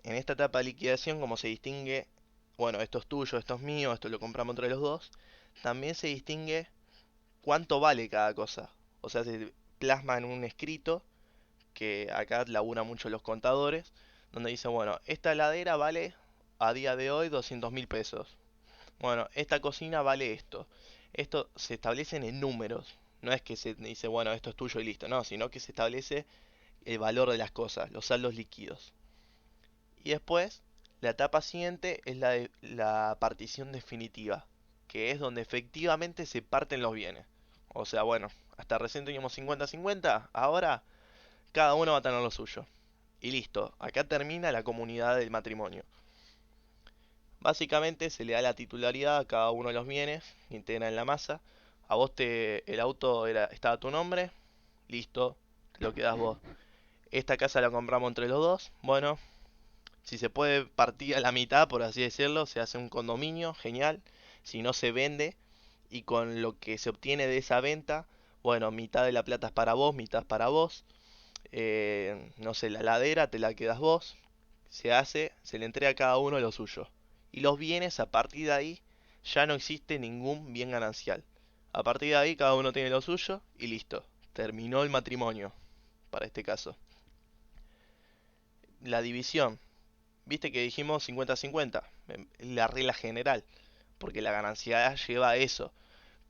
en esta etapa de liquidación, como se distingue, bueno, esto es tuyo, esto es mío, esto lo compramos entre los dos, también se distingue cuánto vale cada cosa. O sea, se plasma en un escrito, que acá labura mucho los contadores, donde dice, bueno, esta heladera vale a día de hoy 200.000 pesos. Bueno, esta cocina vale esto. Esto se establecen en números. No es que se dice, bueno, esto es tuyo y listo, no, sino que se establece el valor de las cosas, los saldos líquidos. Y después, la etapa siguiente es la partición definitiva, que es donde efectivamente se parten los bienes. O sea, bueno, hasta recién teníamos 50-50, ahora cada uno va a tener lo suyo. Y listo, acá termina la comunidad del matrimonio. Básicamente se le da la titularidad a cada uno de los bienes que integran la masa. A vos el auto estaba a tu nombre, listo, te lo quedás vos. Esta casa la compramos entre los dos, bueno, si se puede partir a la mitad, por así decirlo, se hace un condominio, genial. Si no, se vende y con lo que se obtiene de esa venta, bueno, mitad de la plata es para vos, mitad es para vos. No sé, la ladera te la quedas vos. Se le entrega a cada uno lo suyo. Y los bienes, a partir de ahí, ya no existe ningún bien ganancial. A partir de ahí, cada uno tiene lo suyo y listo. Terminó el matrimonio, para este caso. La división. Viste que dijimos 50-50, la regla general, porque la ganancia lleva a eso.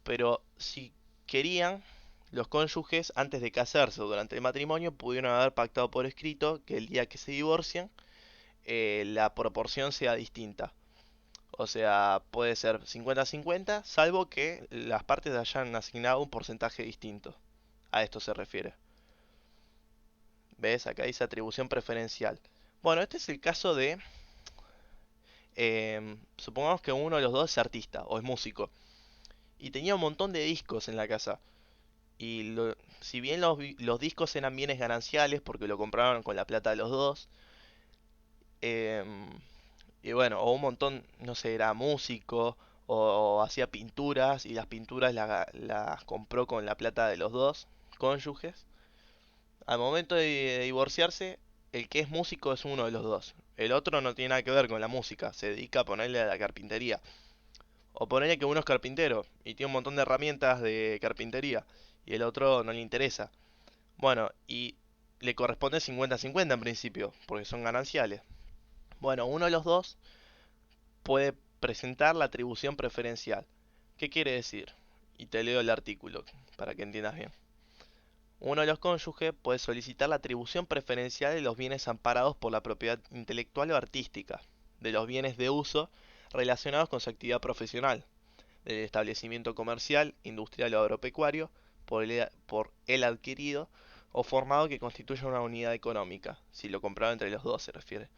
Pero si querían, los cónyuges antes de casarse o durante el matrimonio pudieron haber pactado por escrito que el día que se divorcian la proporción sea distinta. O sea, puede ser 50-50, salvo que las partes hayan asignado un porcentaje distinto. A esto se refiere. ¿Ves? Acá dice atribución preferencial. Bueno, este es el caso de supongamos que uno de los dos es artista o es músico y tenía un montón de discos en la casa. Y si bien los discos eran bienes gananciales porque lo compraron con la plata de los dos, em, y bueno, o un montón, no sé, era músico o hacía pinturas y las pinturas las compró con la plata de los dos cónyuges. Al momento de divorciarse, el que es músico es uno de los dos. El otro no tiene nada que ver con la música, se dedica a ponerle a la carpintería. O ponerle que uno es carpintero y tiene un montón de herramientas de carpintería y el otro no le interesa. Bueno, y le corresponde 50-50 en principio, porque son gananciales. Bueno, uno de los dos puede presentar la atribución preferencial. ¿Qué quiere decir? Y te leo el artículo para que entiendas bien. Uno de los cónyuges puede solicitar la atribución preferencial de los bienes amparados por la propiedad intelectual o artística, de los bienes de uso relacionados con su actividad profesional, del establecimiento comercial, industrial o agropecuario por el adquirido o formado que constituya una unidad económica, si lo comprado entre los dos se refiere,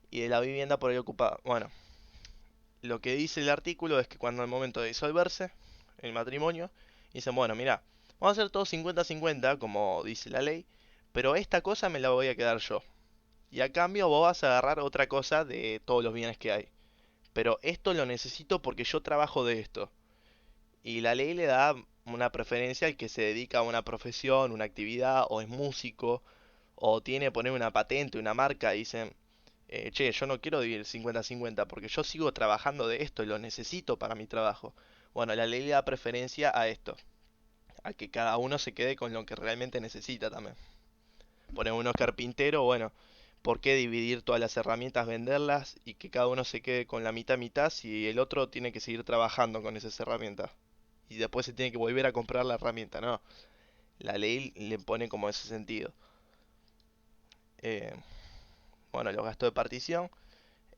y de la vivienda por el ocupado. Bueno, lo que dice el artículo es que cuando al momento de disolverse el matrimonio, dicen, bueno, mira, vamos a hacer todo 50-50, como dice la ley, pero esta cosa me la voy a quedar yo. Y a cambio vos vas a agarrar otra cosa de todos los bienes que hay. Pero esto lo necesito porque yo trabajo de esto. Y la ley le da una preferencia al que se dedica a una profesión, una actividad, o es músico, o tiene poner una patente, una marca, y dicen, che, yo no quiero vivir 50-50 porque yo sigo trabajando de esto y lo necesito para mi trabajo. Bueno, la ley le da preferencia a esto, a que cada uno se quede con lo que realmente necesita también. Poner uno es carpintero, bueno, ¿por qué dividir todas las herramientas, venderlas y que cada uno se quede con la mitad mitad si el otro tiene que seguir trabajando con esas herramientas? Y después se tiene que volver a comprar la herramienta, no. La ley le pone como ese sentido. Eh, bueno, los gastos de partición.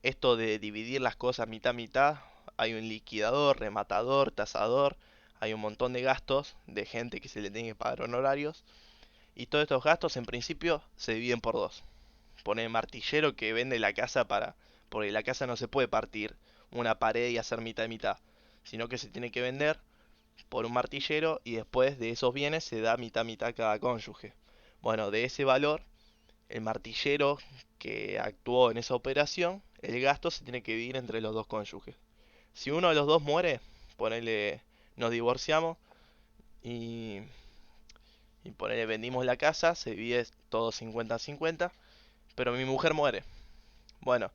Esto de dividir las cosas mitad mitad. Hay un liquidador, rematador, tasador. Hay un montón de gastos de gente que se le tiene que pagar honorarios. Y todos estos gastos en principio se dividen por dos. Pone martillero que vende la casa para... Porque la casa no se puede partir una pared y hacer mitad y mitad. Sino que se tiene que vender por un martillero y después de esos bienes se da mitad mitad a cada cónyuge. Bueno, de ese valor, el martillero que actuó en esa operación, el gasto se tiene que dividir entre los dos cónyuges. Si uno de los dos muere, ponele, nos divorciamos y, y ponele, vendimos la casa, se divide todo 50-50, pero mi mujer muere. Bueno,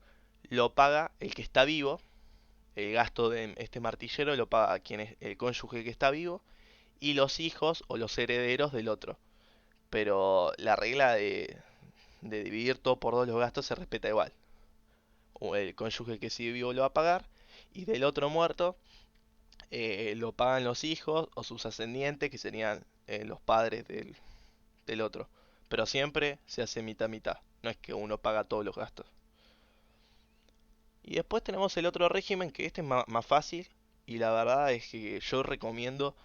lo paga el que está vivo, el gasto de este martillero lo paga quien es el cónyuge que está vivo y los hijos o los herederos del otro. Pero la regla de dividir todo por dos los gastos se respeta igual. O el cónyuge que sigue vivo lo va a pagar y del otro muerto lo pagan los hijos o sus ascendientes, que serían los padres del otro. Pero siempre se hace mitad-mitad. No es que uno paga todos los gastos. Y después tenemos el otro régimen, que este es más fácil. Y la verdad es que yo recomiendo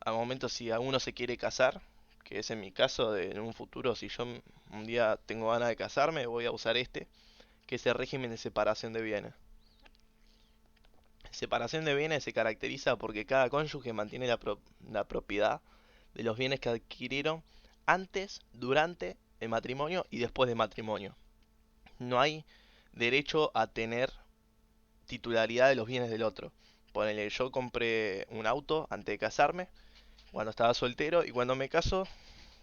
al momento si alguno se quiere casar, que es en mi caso, en un futuro, si yo un día tengo ganas de casarme, voy a usar este, que es el régimen de separación de bienes. Separación de bienes se caracteriza porque cada cónyuge mantiene la propiedad de los bienes que adquirieron antes, durante el matrimonio y después del matrimonio. No hay derecho a tener titularidad de los bienes del otro. Ponele, yo compré un auto antes de casarme, cuando estaba soltero, y cuando me caso,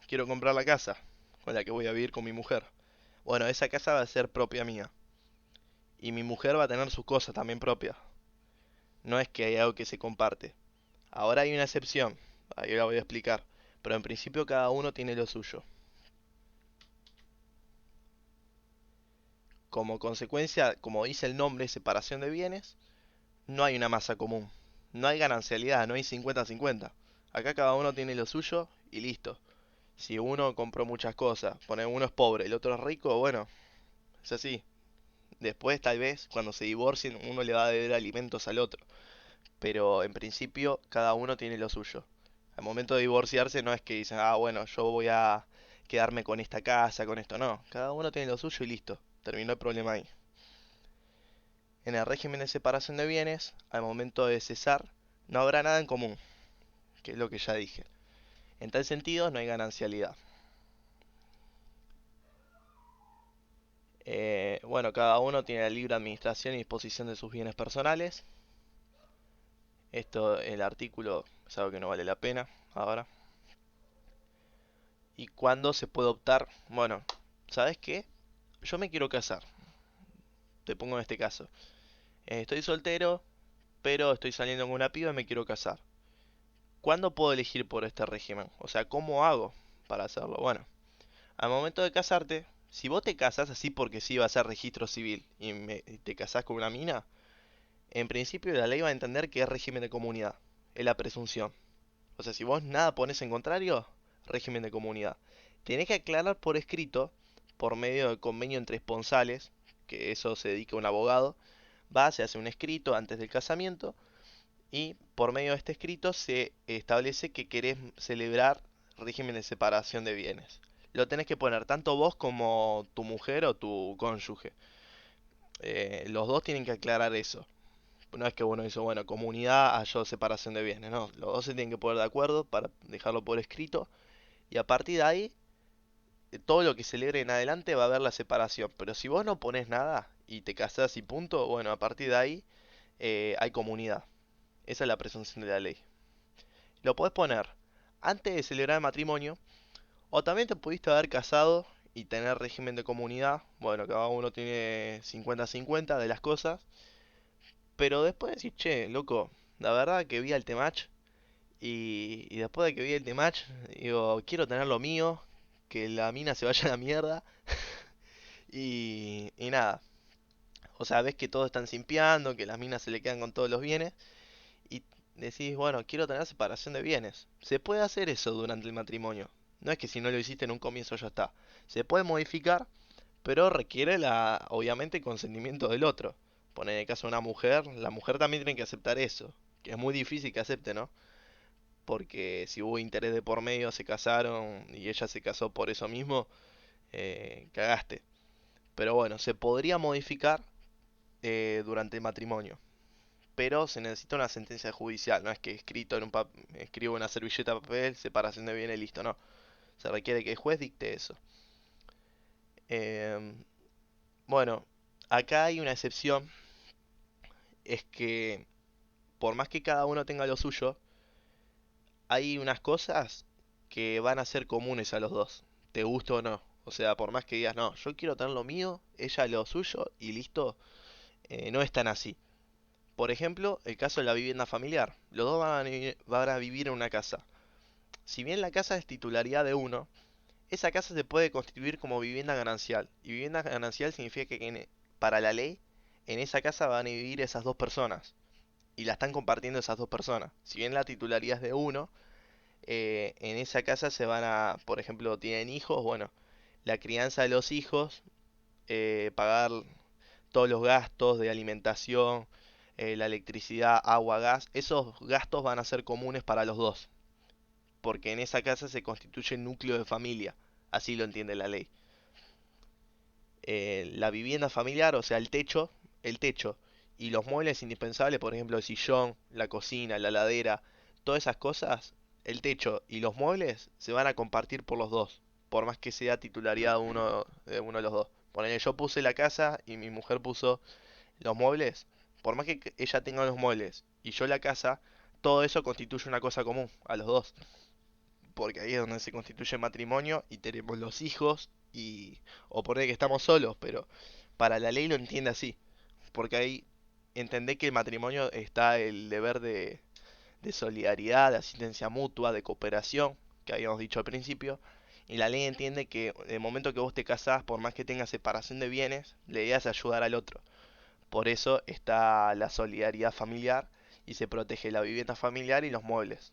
quiero comprar la casa con la que voy a vivir con mi mujer. Bueno, esa casa va a ser propia mía. Y mi mujer va a tener sus cosas también propias. No es que hay algo que se comparte. Ahora hay una excepción, ahí la voy a explicar. Pero en principio cada uno tiene lo suyo. Como consecuencia, como dice el nombre, separación de bienes, no hay una masa común. No hay ganancialidad, no hay 50-50. Acá cada uno tiene lo suyo y listo. Si uno compró muchas cosas, pone uno es pobre, el otro es rico, bueno, es así. Después tal vez cuando se divorcien uno le va a deber alimentos al otro. Pero en principio cada uno tiene lo suyo. Al momento de divorciarse no es que dicen, ah, bueno, yo voy a quedarme con esta casa, con esto, no. Cada uno tiene lo suyo y listo. Terminó el problema ahí. En el régimen de separación de bienes, al momento de cesar, no habrá nada en común, que es lo que ya dije. En tal sentido, no hay ganancialidad. Bueno, cada uno tiene la libre administración y disposición de sus bienes personales. Esto, el artículo, es algo que no vale la pena ahora. ¿Y cuándo se puede optar? Bueno, ¿sabes qué? Yo me quiero casar. Te pongo en este caso. Estoy soltero, pero estoy saliendo con una piba y me quiero casar. ¿Cuándo puedo elegir por este régimen? O sea, ¿cómo hago para hacerlo? Bueno, al momento de casarte, si vos te casas así porque sí va a ser registro civil y te casás con una mina, en principio la ley va a entender que es régimen de comunidad. Es la presunción. O sea, si vos nada pones en contrario, régimen de comunidad. Tenés que aclarar por escrito, por medio de convenio entre esponsales, que eso se dedica un abogado, va, se hace un escrito antes del casamiento y por medio de este escrito se establece que querés celebrar régimen de separación de bienes. Lo tenés que poner tanto vos como tu mujer o tu cónyuge. Los dos tienen que aclarar eso. No es que uno dice, bueno, comunidad, yo separación de bienes. No, los dos se tienen que poner de acuerdo para dejarlo por escrito. Y a partir de ahí, todo lo que celebre en adelante va a haber la separación. Pero si vos no pones nada y te casás y punto, bueno, a partir de ahí hay comunidad. Esa es la presunción de la ley. Lo podés poner antes de celebrar el matrimonio, o también te pudiste haber casado y tener régimen de comunidad. Bueno, cada uno tiene 50-50 de las cosas. Pero después decís, che, loco, la verdad que vi al Temach y después de que vi el Temach, digo, quiero tener lo mío, que la mina se vaya a la mierda y nada. O sea, ves que todos están simpiando, que las minas se le quedan con todos los bienes y decís, bueno, quiero tener separación de bienes. Se puede hacer eso durante el matrimonio. No es que si no lo hiciste en un comienzo ya está. Se puede modificar, pero requiere obviamente el consentimiento del otro. Poner en el caso de una mujer, la mujer también tiene que aceptar eso, que es muy difícil que acepte, ¿no? Porque si hubo interés de por medio, se casaron y ella se casó por eso mismo, cagaste. Pero bueno, se podría modificar durante el matrimonio, pero se necesita una sentencia judicial, no es que escrito en escribo en una servilleta de papel, separación de bienes y listo, no. Se requiere que el juez dicte eso. Em, bueno, acá hay una excepción, es que por más que cada uno tenga lo suyo, hay unas cosas que van a ser comunes a los dos, te guste o no. O sea, por más que digas, no, yo quiero tener lo mío, ella lo suyo y listo, no es tan así. Por ejemplo, el caso de la vivienda familiar. Los dos van a vivir en una casa. Si bien la casa es titularidad de uno, esa casa se puede constituir como vivienda ganancial. Y vivienda ganancial significa que para la ley, en esa casa van a vivir esas dos personas. Y la están compartiendo esas dos personas. Si bien la titularidad es de uno, en esa casa se van a, por ejemplo, tienen hijos, bueno, la crianza de los hijos, pagar todos los gastos de alimentación, la electricidad, agua, gas, esos gastos van a ser comunes para los dos, porque en esa casa se constituye el núcleo de familia, así lo entiende la ley. La vivienda familiar, o sea, el techo y los muebles indispensables, por ejemplo, el sillón, la cocina, la ladera, todas esas cosas, el techo y los muebles se van a compartir por los dos, por más que sea titularidad de uno de los dos. Ponele, yo puse la casa y mi mujer puso los muebles, por más que ella tenga los muebles y yo la casa, todo eso constituye una cosa común a los dos, porque ahí es donde se constituye el matrimonio y tenemos los hijos y o poner que estamos solos, pero para la ley lo entiende así, porque ahí entendé que el matrimonio está el deber de solidaridad, de asistencia mutua, de cooperación, que habíamos dicho al principio, y la ley entiende que en el momento que vos te casás, por más que tengas separación de bienes, la idea es ayudar al otro. Por eso está la solidaridad familiar y se protege la vivienda familiar y los muebles.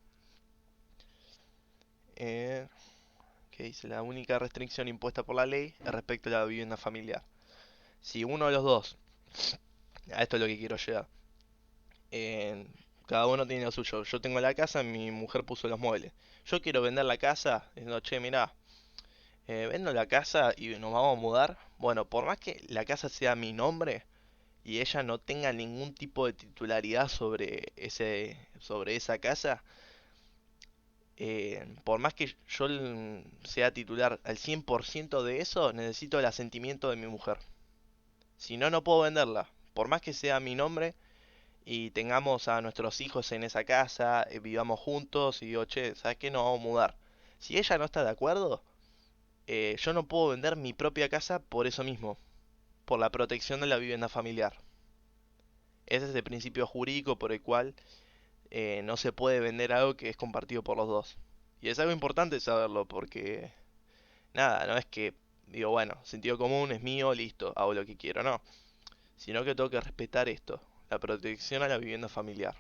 Eh, que dice la única restricción impuesta por la ley es respecto a la vivienda familiar. Si uno de los dos, a esto es lo que quiero llegar, eh, cada uno tiene lo suyo. Yo tengo la casa, mi mujer puso los muebles. Yo quiero vender la casa, diciendo, che, mirá, vendo la casa y nos vamos a mudar. Bueno, por más que la casa sea mi nombre y ella no tenga ningún tipo de titularidad sobre esa casa, por más que yo sea titular al 100% de eso, necesito el asentimiento de mi mujer. Si no, no puedo venderla. Por más que sea mi nombre y tengamos a nuestros hijos en esa casa, vivamos juntos y digo, che, ¿sabes qué? Nos vamos a mudar. Si ella no está de acuerdo, yo no puedo vender mi propia casa por eso mismo, por la protección de la vivienda familiar. Ese es el principio jurídico por el cual no se puede vender algo que es compartido por los dos. Y es algo importante saberlo porque, nada, no es que digo, bueno, sentido común es mío, listo, hago lo que quiero, no. Sino que tengo que respetar esto, la protección a la vivienda familiar.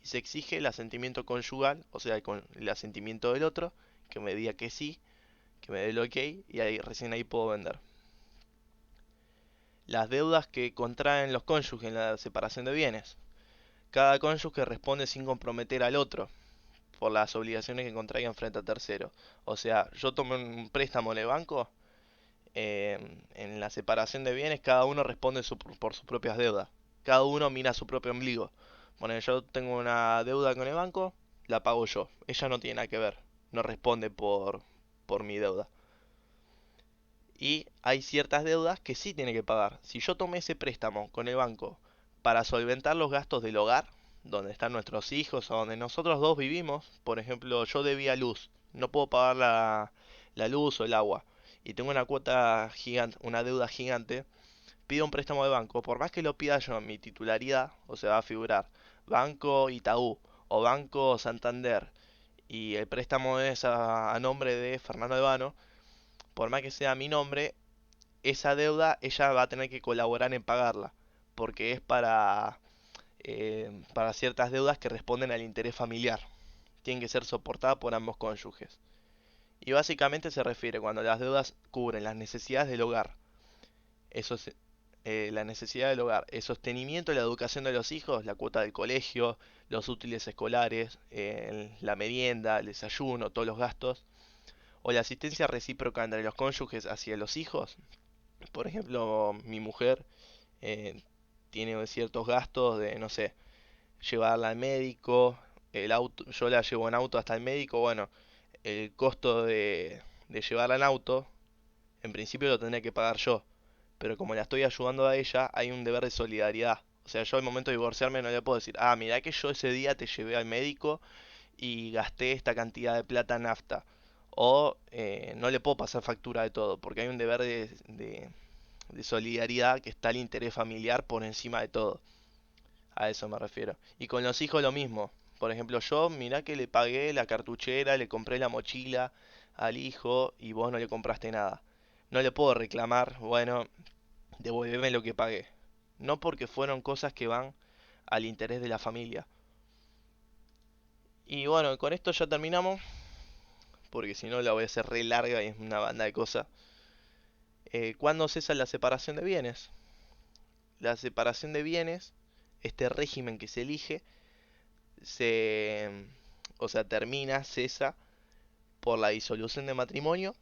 Y se exige el asentimiento conyugal, o sea, el asentimiento del otro, que me diga que sí, que me dé el ok, y ahí recién ahí puedo vender. Las deudas que contraen los cónyuges en la separación de bienes. Cada cónyuge responde sin comprometer al otro por las obligaciones que contraigan frente a terceros. O sea, yo tomé un préstamo en el banco, en la separación de bienes cada uno responde por sus propias deudas. Cada uno mira su propio ombligo. Bueno, yo tengo una deuda con el banco, la pago yo. Ella no tiene nada que ver. No responde por mi deuda. Y hay ciertas deudas que sí tiene que pagar. Si yo tomé ese préstamo con el banco para solventar los gastos del hogar, donde están nuestros hijos o donde nosotros dos vivimos, por ejemplo, yo debía luz, no puedo pagar la luz o el agua, y tengo una cuota gigante, una deuda gigante, pido un préstamo de banco, por más que lo pida yo en mi titularidad, o sea, va a figurar Banco Itaú o Banco Santander, y el préstamo es a nombre de Fernando Albano, por más que sea mi nombre, esa deuda ella va a tener que colaborar en pagarla, porque es para ciertas deudas que responden al interés familiar. Tienen que ser soportadas por ambos cónyuges. Y básicamente se refiere cuando las deudas cubren las necesidades del hogar, eso es, la necesidad del hogar, el sostenimiento de la educación de los hijos, la cuota del colegio, los útiles escolares, la merienda, el desayuno, todos los gastos, o la asistencia recíproca entre los cónyuges hacia los hijos. Por ejemplo, mi mujer eh, tiene ciertos gastos de, no sé, llevarla al médico, el auto, yo la llevo en auto hasta el médico, bueno, el costo de llevarla en auto, en principio lo tendría que pagar yo, pero como la estoy ayudando a ella, hay un deber de solidaridad, O sea, yo al momento de divorciarme no le puedo decir, ah, mirá que yo ese día te llevé al médico y gasté esta cantidad de plata en nafta. O no le puedo pasar factura de todo, porque hay un deber de solidaridad que está el interés familiar por encima de todo. A eso me refiero. Y con los hijos lo mismo. Por ejemplo, yo, mirá que le pagué la cartuchera, le compré la mochila al hijo y vos no le compraste nada. No le puedo reclamar, bueno, devolveme lo que pagué. No, porque fueron cosas que van al interés de la familia. Y bueno, con esto ya terminamos, porque si no la voy a hacer re larga y es una banda de cosas. ¿Cuándo cesa la separación de bienes? La separación de bienes, este régimen que se elige, se, o sea, termina, cesa por la disolución de matrimonio,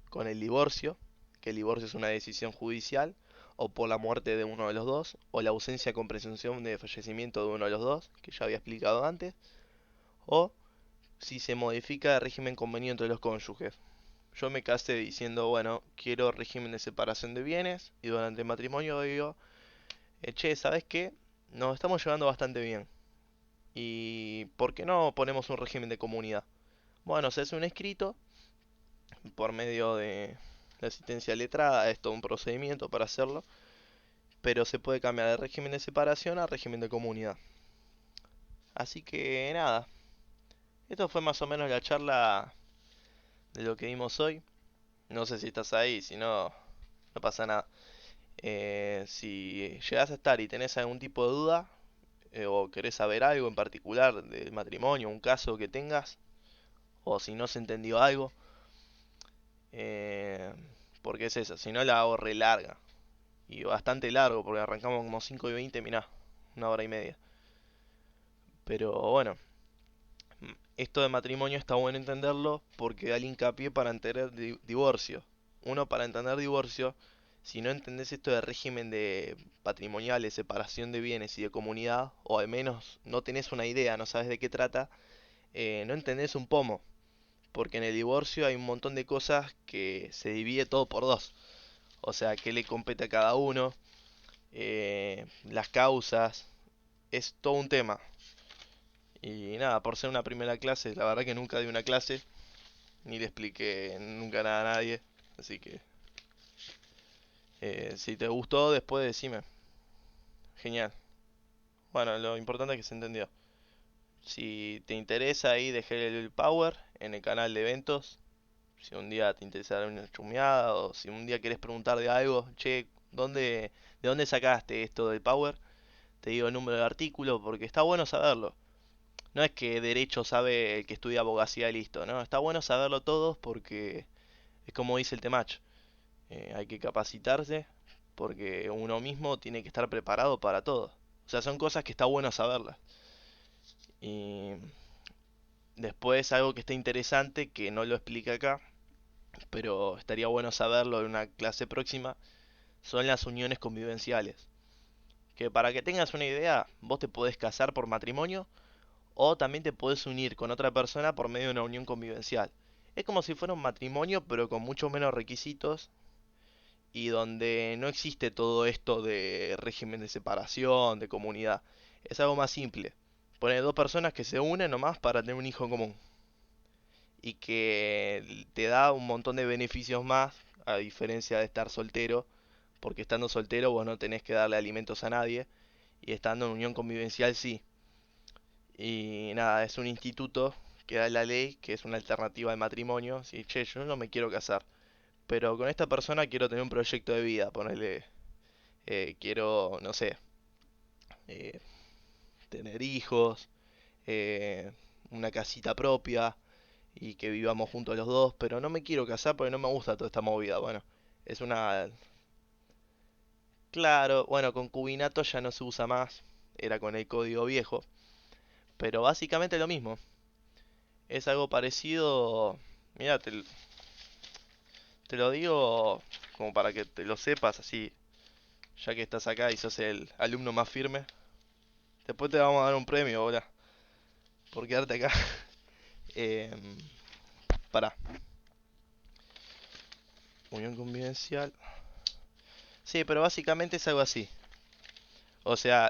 con el divorcio, que el divorcio es una decisión judicial, o por la muerte de uno de los dos, o la ausencia con presunción de fallecimiento de uno de los dos, que ya había explicado antes, o si se modifica el régimen convenido entre los cónyuges. Yo me casé diciendo, bueno, quiero régimen de separación de bienes, y durante el matrimonio digo, che, ¿sabes qué? Nos estamos llevando bastante bien. ¿Y por qué no ponemos un régimen de comunidad? Bueno, se hace un escrito por medio de la asistencia letrada, es todo un procedimiento para hacerlo, pero se puede cambiar de régimen de separación a régimen de comunidad. Así que nada, esto fue más o menos la charla de lo que vimos hoy. No sé si estás ahí, si no, no pasa nada. Si llegas a estar y tenés algún tipo de duda, o querés saber algo en particular del matrimonio, un caso que tengas, o si no se entendió algo, eh, porque es eso, si no la hago re larga. Y bastante largo, porque arrancamos como 5 y 20, mirá, una hora y media. Pero bueno, esto de matrimonio está bueno entenderlo porque da el hincapié para entender divorcio. Uno, para entender divorcio, si no entendés esto de régimen de patrimonial, de separación de bienes y de comunidad, o al menos no tenés una idea, no sabes de qué trata, no entendés un pomo. Porque en el divorcio hay un montón de cosas que se divide todo por dos. O sea, qué le compete a cada uno, las causas, es todo un tema. Y nada, por ser una primera clase, la verdad que nunca di una clase, ni le expliqué nunca nada a nadie. Así que, si te gustó, después decime. Genial. Bueno, lo importante es que se entendió. Si te interesa ahí, dejé el power en el canal de eventos. Si un día te interesa dar una chumeada o si un día querés preguntar de algo, che, ¿de dónde sacaste esto del power? Te digo el número del artículo porque está bueno saberlo. No es que derecho sabe el que estudia abogacía y listo, ¿no? Está bueno saberlo todos porque es como dice el temach. Hay que capacitarse porque uno mismo tiene que estar preparado para todo. O sea, son cosas que está bueno saberlas. Y después algo que está interesante, que no lo explica acá, pero estaría bueno saberlo en una clase próxima, son las uniones convivenciales. Que para que tengas una idea, vos te podés casar por matrimonio o también te podés unir con otra persona por medio de una unión convivencial. Es como si fuera un matrimonio, pero con mucho menos requisitos y donde no existe todo esto de régimen de separación, de comunidad. Es algo más simple. Pone dos personas que se unen nomás para tener un hijo en común. Y que te da un montón de beneficios más, a diferencia de estar soltero, porque estando soltero vos no tenés que darle alimentos a nadie, y estando en unión convivencial sí. Y nada, es un instituto que da la ley, que es una alternativa al matrimonio. Si, che, yo no me quiero casar, pero con esta persona quiero tener un proyecto de vida, ponerle, quiero, no sé, eh, tener hijos, eh, una casita propia y que vivamos juntos los dos, pero no me quiero casar porque no me gusta toda esta movida. Bueno, es una... Claro, bueno, concubinato ya no se usa más, era con el código viejo, pero básicamente lo mismo. Es algo parecido, mira, te lo digo como para que te lo sepas así, ya que estás acá y sos el alumno más firme. Después te vamos a dar un premio, hola, por quedarte acá. Em, Pará, unión convivencial. Sí, pero básicamente es algo así. O sea,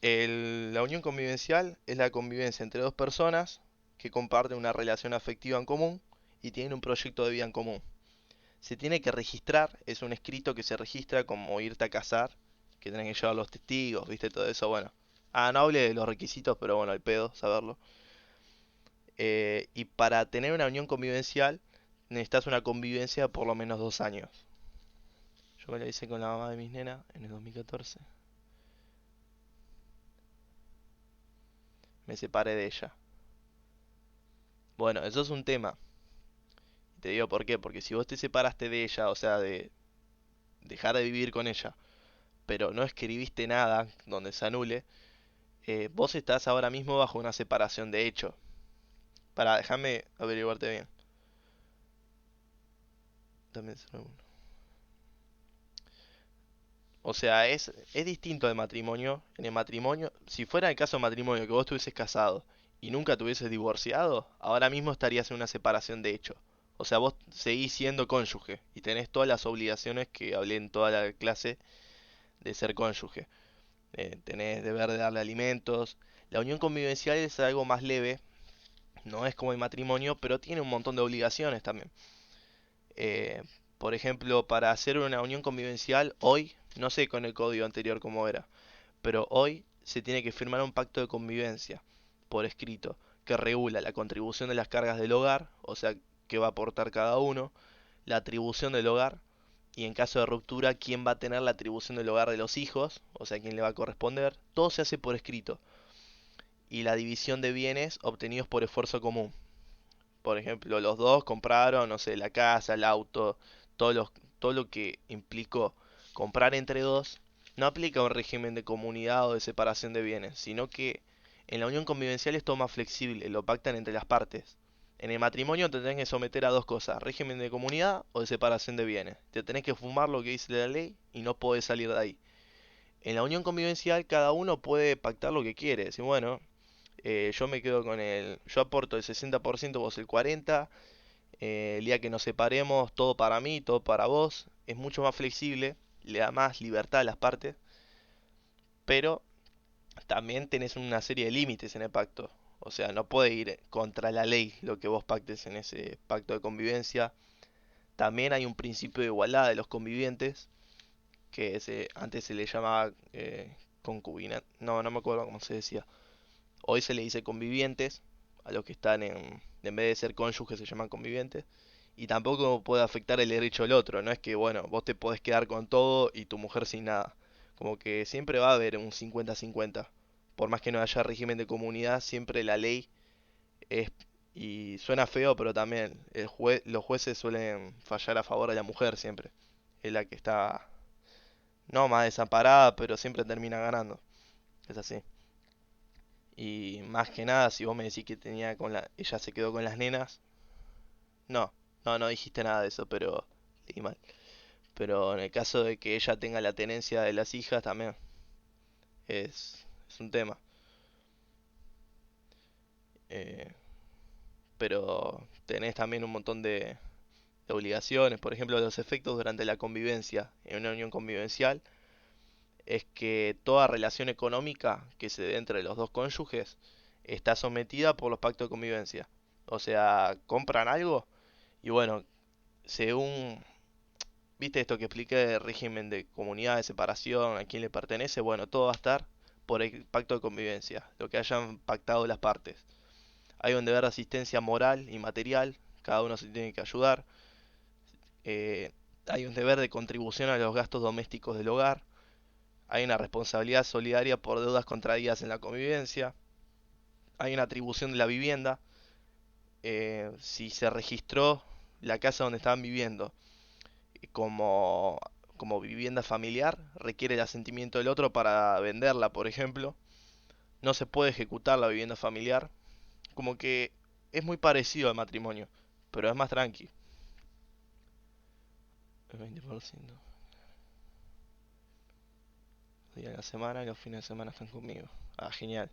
la unión convivencial es la convivencia entre dos personas que comparten una relación afectiva en común y tienen un proyecto de vida en común. Se tiene que registrar, es un escrito que se registra como irte a casar, que tenés que llevar los testigos, viste, todo eso, bueno. Ah, no hable de los requisitos, pero bueno, el pedo, saberlo. Y para tener una unión convivencial necesitas una convivencia de por lo menos 2 años. Yo me lo hice con la mamá de mis nenas en el 2014. Me separé de ella. Bueno, eso es un tema. Te digo por qué, porque si vos te separaste de ella, o sea, de dejar de vivir con ella, pero no escribiste nada donde se anule, vos estás ahora mismo bajo una separación de hecho. Para, déjame averiguarte bien. Dame un segundo. O sea, es distinto al matrimonio. En el matrimonio, si fuera el caso de matrimonio que vos estuvieses casado y nunca te hubieses divorciado, ahora mismo estarías en una separación de hecho. O sea, vos seguís siendo cónyuge y tenés todas las obligaciones que hablé en toda la clase de ser cónyuge. Tenés deber de darle alimentos. La unión convivencial es algo más leve, no es como el matrimonio, pero tiene un montón de obligaciones también. Eh, por ejemplo, para hacer una unión convivencial, hoy, no sé con el código anterior cómo era, pero hoy se tiene que firmar un pacto de convivencia por escrito que regula la contribución de las cargas del hogar, o sea, qué va a aportar cada uno, la atribución del hogar y en caso de ruptura, quién va a tener la atribución del hogar de los hijos, o sea, quién le va a corresponder. Todo se hace por escrito. Y la división de bienes obtenidos por esfuerzo común. Por ejemplo, los dos compraron, no sé, la casa, el auto, todo lo, todo lo que implicó comprar entre dos, no aplica un régimen de comunidad o de separación de bienes, sino que en la unión convivencial es todo más flexible, lo pactan entre las partes. En el matrimonio te tenés que someter a dos cosas, régimen de comunidad o de separación de bienes. Te tenés que fumar lo que dice la ley y no podés salir de ahí. En la unión convivencial cada uno puede pactar lo que quiere. Decir, bueno, yo me quedo con yo aporto el 60%, vos el 40%, el día que nos separemos, todo para mí, todo para vos. Es mucho más flexible, le da más libertad a las partes, pero también tenés una serie de límites en el pacto. O sea, no puede ir contra la ley lo que vos pactes en ese pacto de convivencia. También hay un principio de igualdad de los convivientes, que antes se le llamaba concubina. No, no me acuerdo cómo se decía. Hoy se le dice convivientes, a los que están en vez de ser cónyuges se llaman convivientes. Y tampoco puede afectar el derecho del otro, no es que, bueno, vos te podés quedar con todo y tu mujer sin nada. Como que siempre va a haber un 50-50. Por más que no haya régimen de comunidad, siempre la ley es, y suena feo, pero también los jueces suelen fallar a favor de la mujer siempre. Es la que está, no más desamparada, pero siempre termina ganando. Es así. Y más que nada, si vos me decís que ella se quedó con las nenas, no, no dijiste nada de eso, pero leí mal. Pero en el caso de que ella tenga la tenencia de las hijas, también es un tema. Eh, pero tenés también un montón de obligaciones. Por ejemplo, los efectos durante la convivencia en una unión convivencial es que toda relación económica que se dé entre los dos cónyuges está sometida por los pactos de convivencia. O sea, compran algo y bueno, según, viste esto que expliqué de régimen de comunidad, de separación, a quién le pertenece, bueno, todo va a estar por el pacto de convivencia, lo que hayan pactado las partes. Hay un deber de asistencia moral y material, cada uno se tiene que ayudar. Eh, hay un deber de contribución a los gastos domésticos del hogar. Hay una responsabilidad solidaria por deudas contraídas en la convivencia. Hay una atribución de la vivienda. Si se registró la casa donde estaban viviendo como, como vivienda familiar, requiere el asentimiento del otro para venderla, por ejemplo. No se puede ejecutar la vivienda familiar. Como que es muy parecido al matrimonio, pero es más tranqui. El 20% día de la semana y los fines de semana están conmigo. Ah, genial.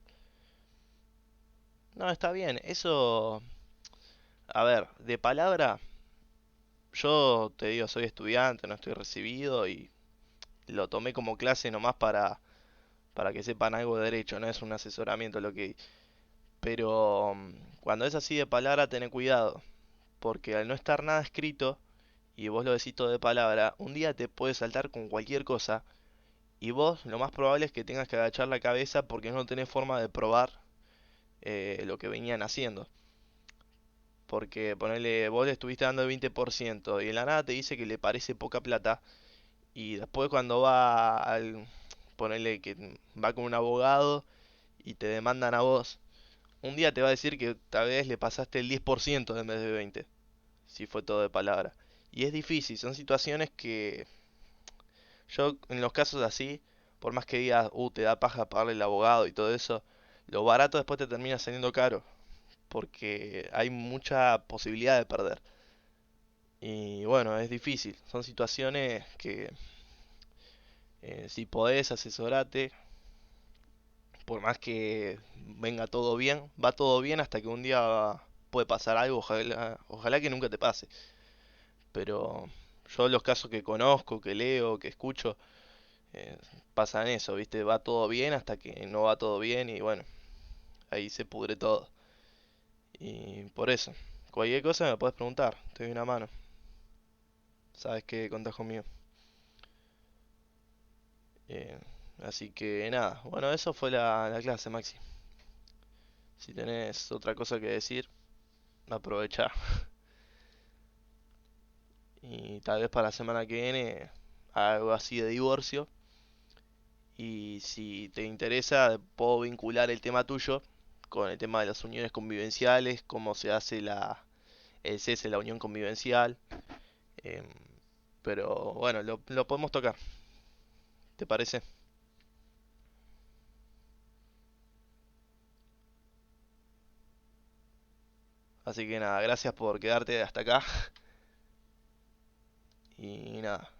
No, está bien. Eso, a ver, de palabra, yo te digo, soy estudiante, no estoy recibido y lo tomé como clase nomás para que sepan algo de derecho, no es un asesoramiento lo que... Pero cuando es así de palabra, ten cuidado, porque al no estar nada escrito, y vos lo decís todo de palabra, un día te puede saltar con cualquier cosa, y vos lo más probable es que tengas que agachar la cabeza porque no tenés forma de probar lo que venían haciendo. Porque ponele, vos le estuviste dando el 20% y de la nada te dice que le parece poca plata y después cuando va al, ponele que va con un abogado y te demandan a vos, un día te va a decir que tal vez le pasaste el 10% en vez de 20, si fue todo de palabra. Y es difícil, son situaciones que yo en los casos así, por más que digas, te da paja pagarle el abogado y todo eso, lo barato después te termina saliendo caro, porque hay mucha posibilidad de perder. Y bueno, es difícil. Son situaciones que si podés asesorate, por más que venga todo bien, va todo bien hasta que un día puede pasar algo, ojalá que nunca te pase. Pero yo los casos que conozco, que leo, que escucho, eh, pasan eso, ¿viste? Va todo bien hasta que no va todo bien y bueno, ahí se pudre todo. Y por eso, cualquier cosa me puedes preguntar, te doy una mano. Sabes que contás conmigo. Eh, Así que nada, bueno, eso fue la clase, Maxi. Si tenés otra cosa que decir, aprovecha. Y tal vez para la semana que viene algo así de divorcio. Y si te interesa, puedo vincular el tema tuyo con el tema de las uniones convivenciales, cómo se hace el cese, la unión convivencial. em, pero bueno, lo podemos tocar, ¿te parece? Así que nada, gracias por quedarte hasta acá. Y nada,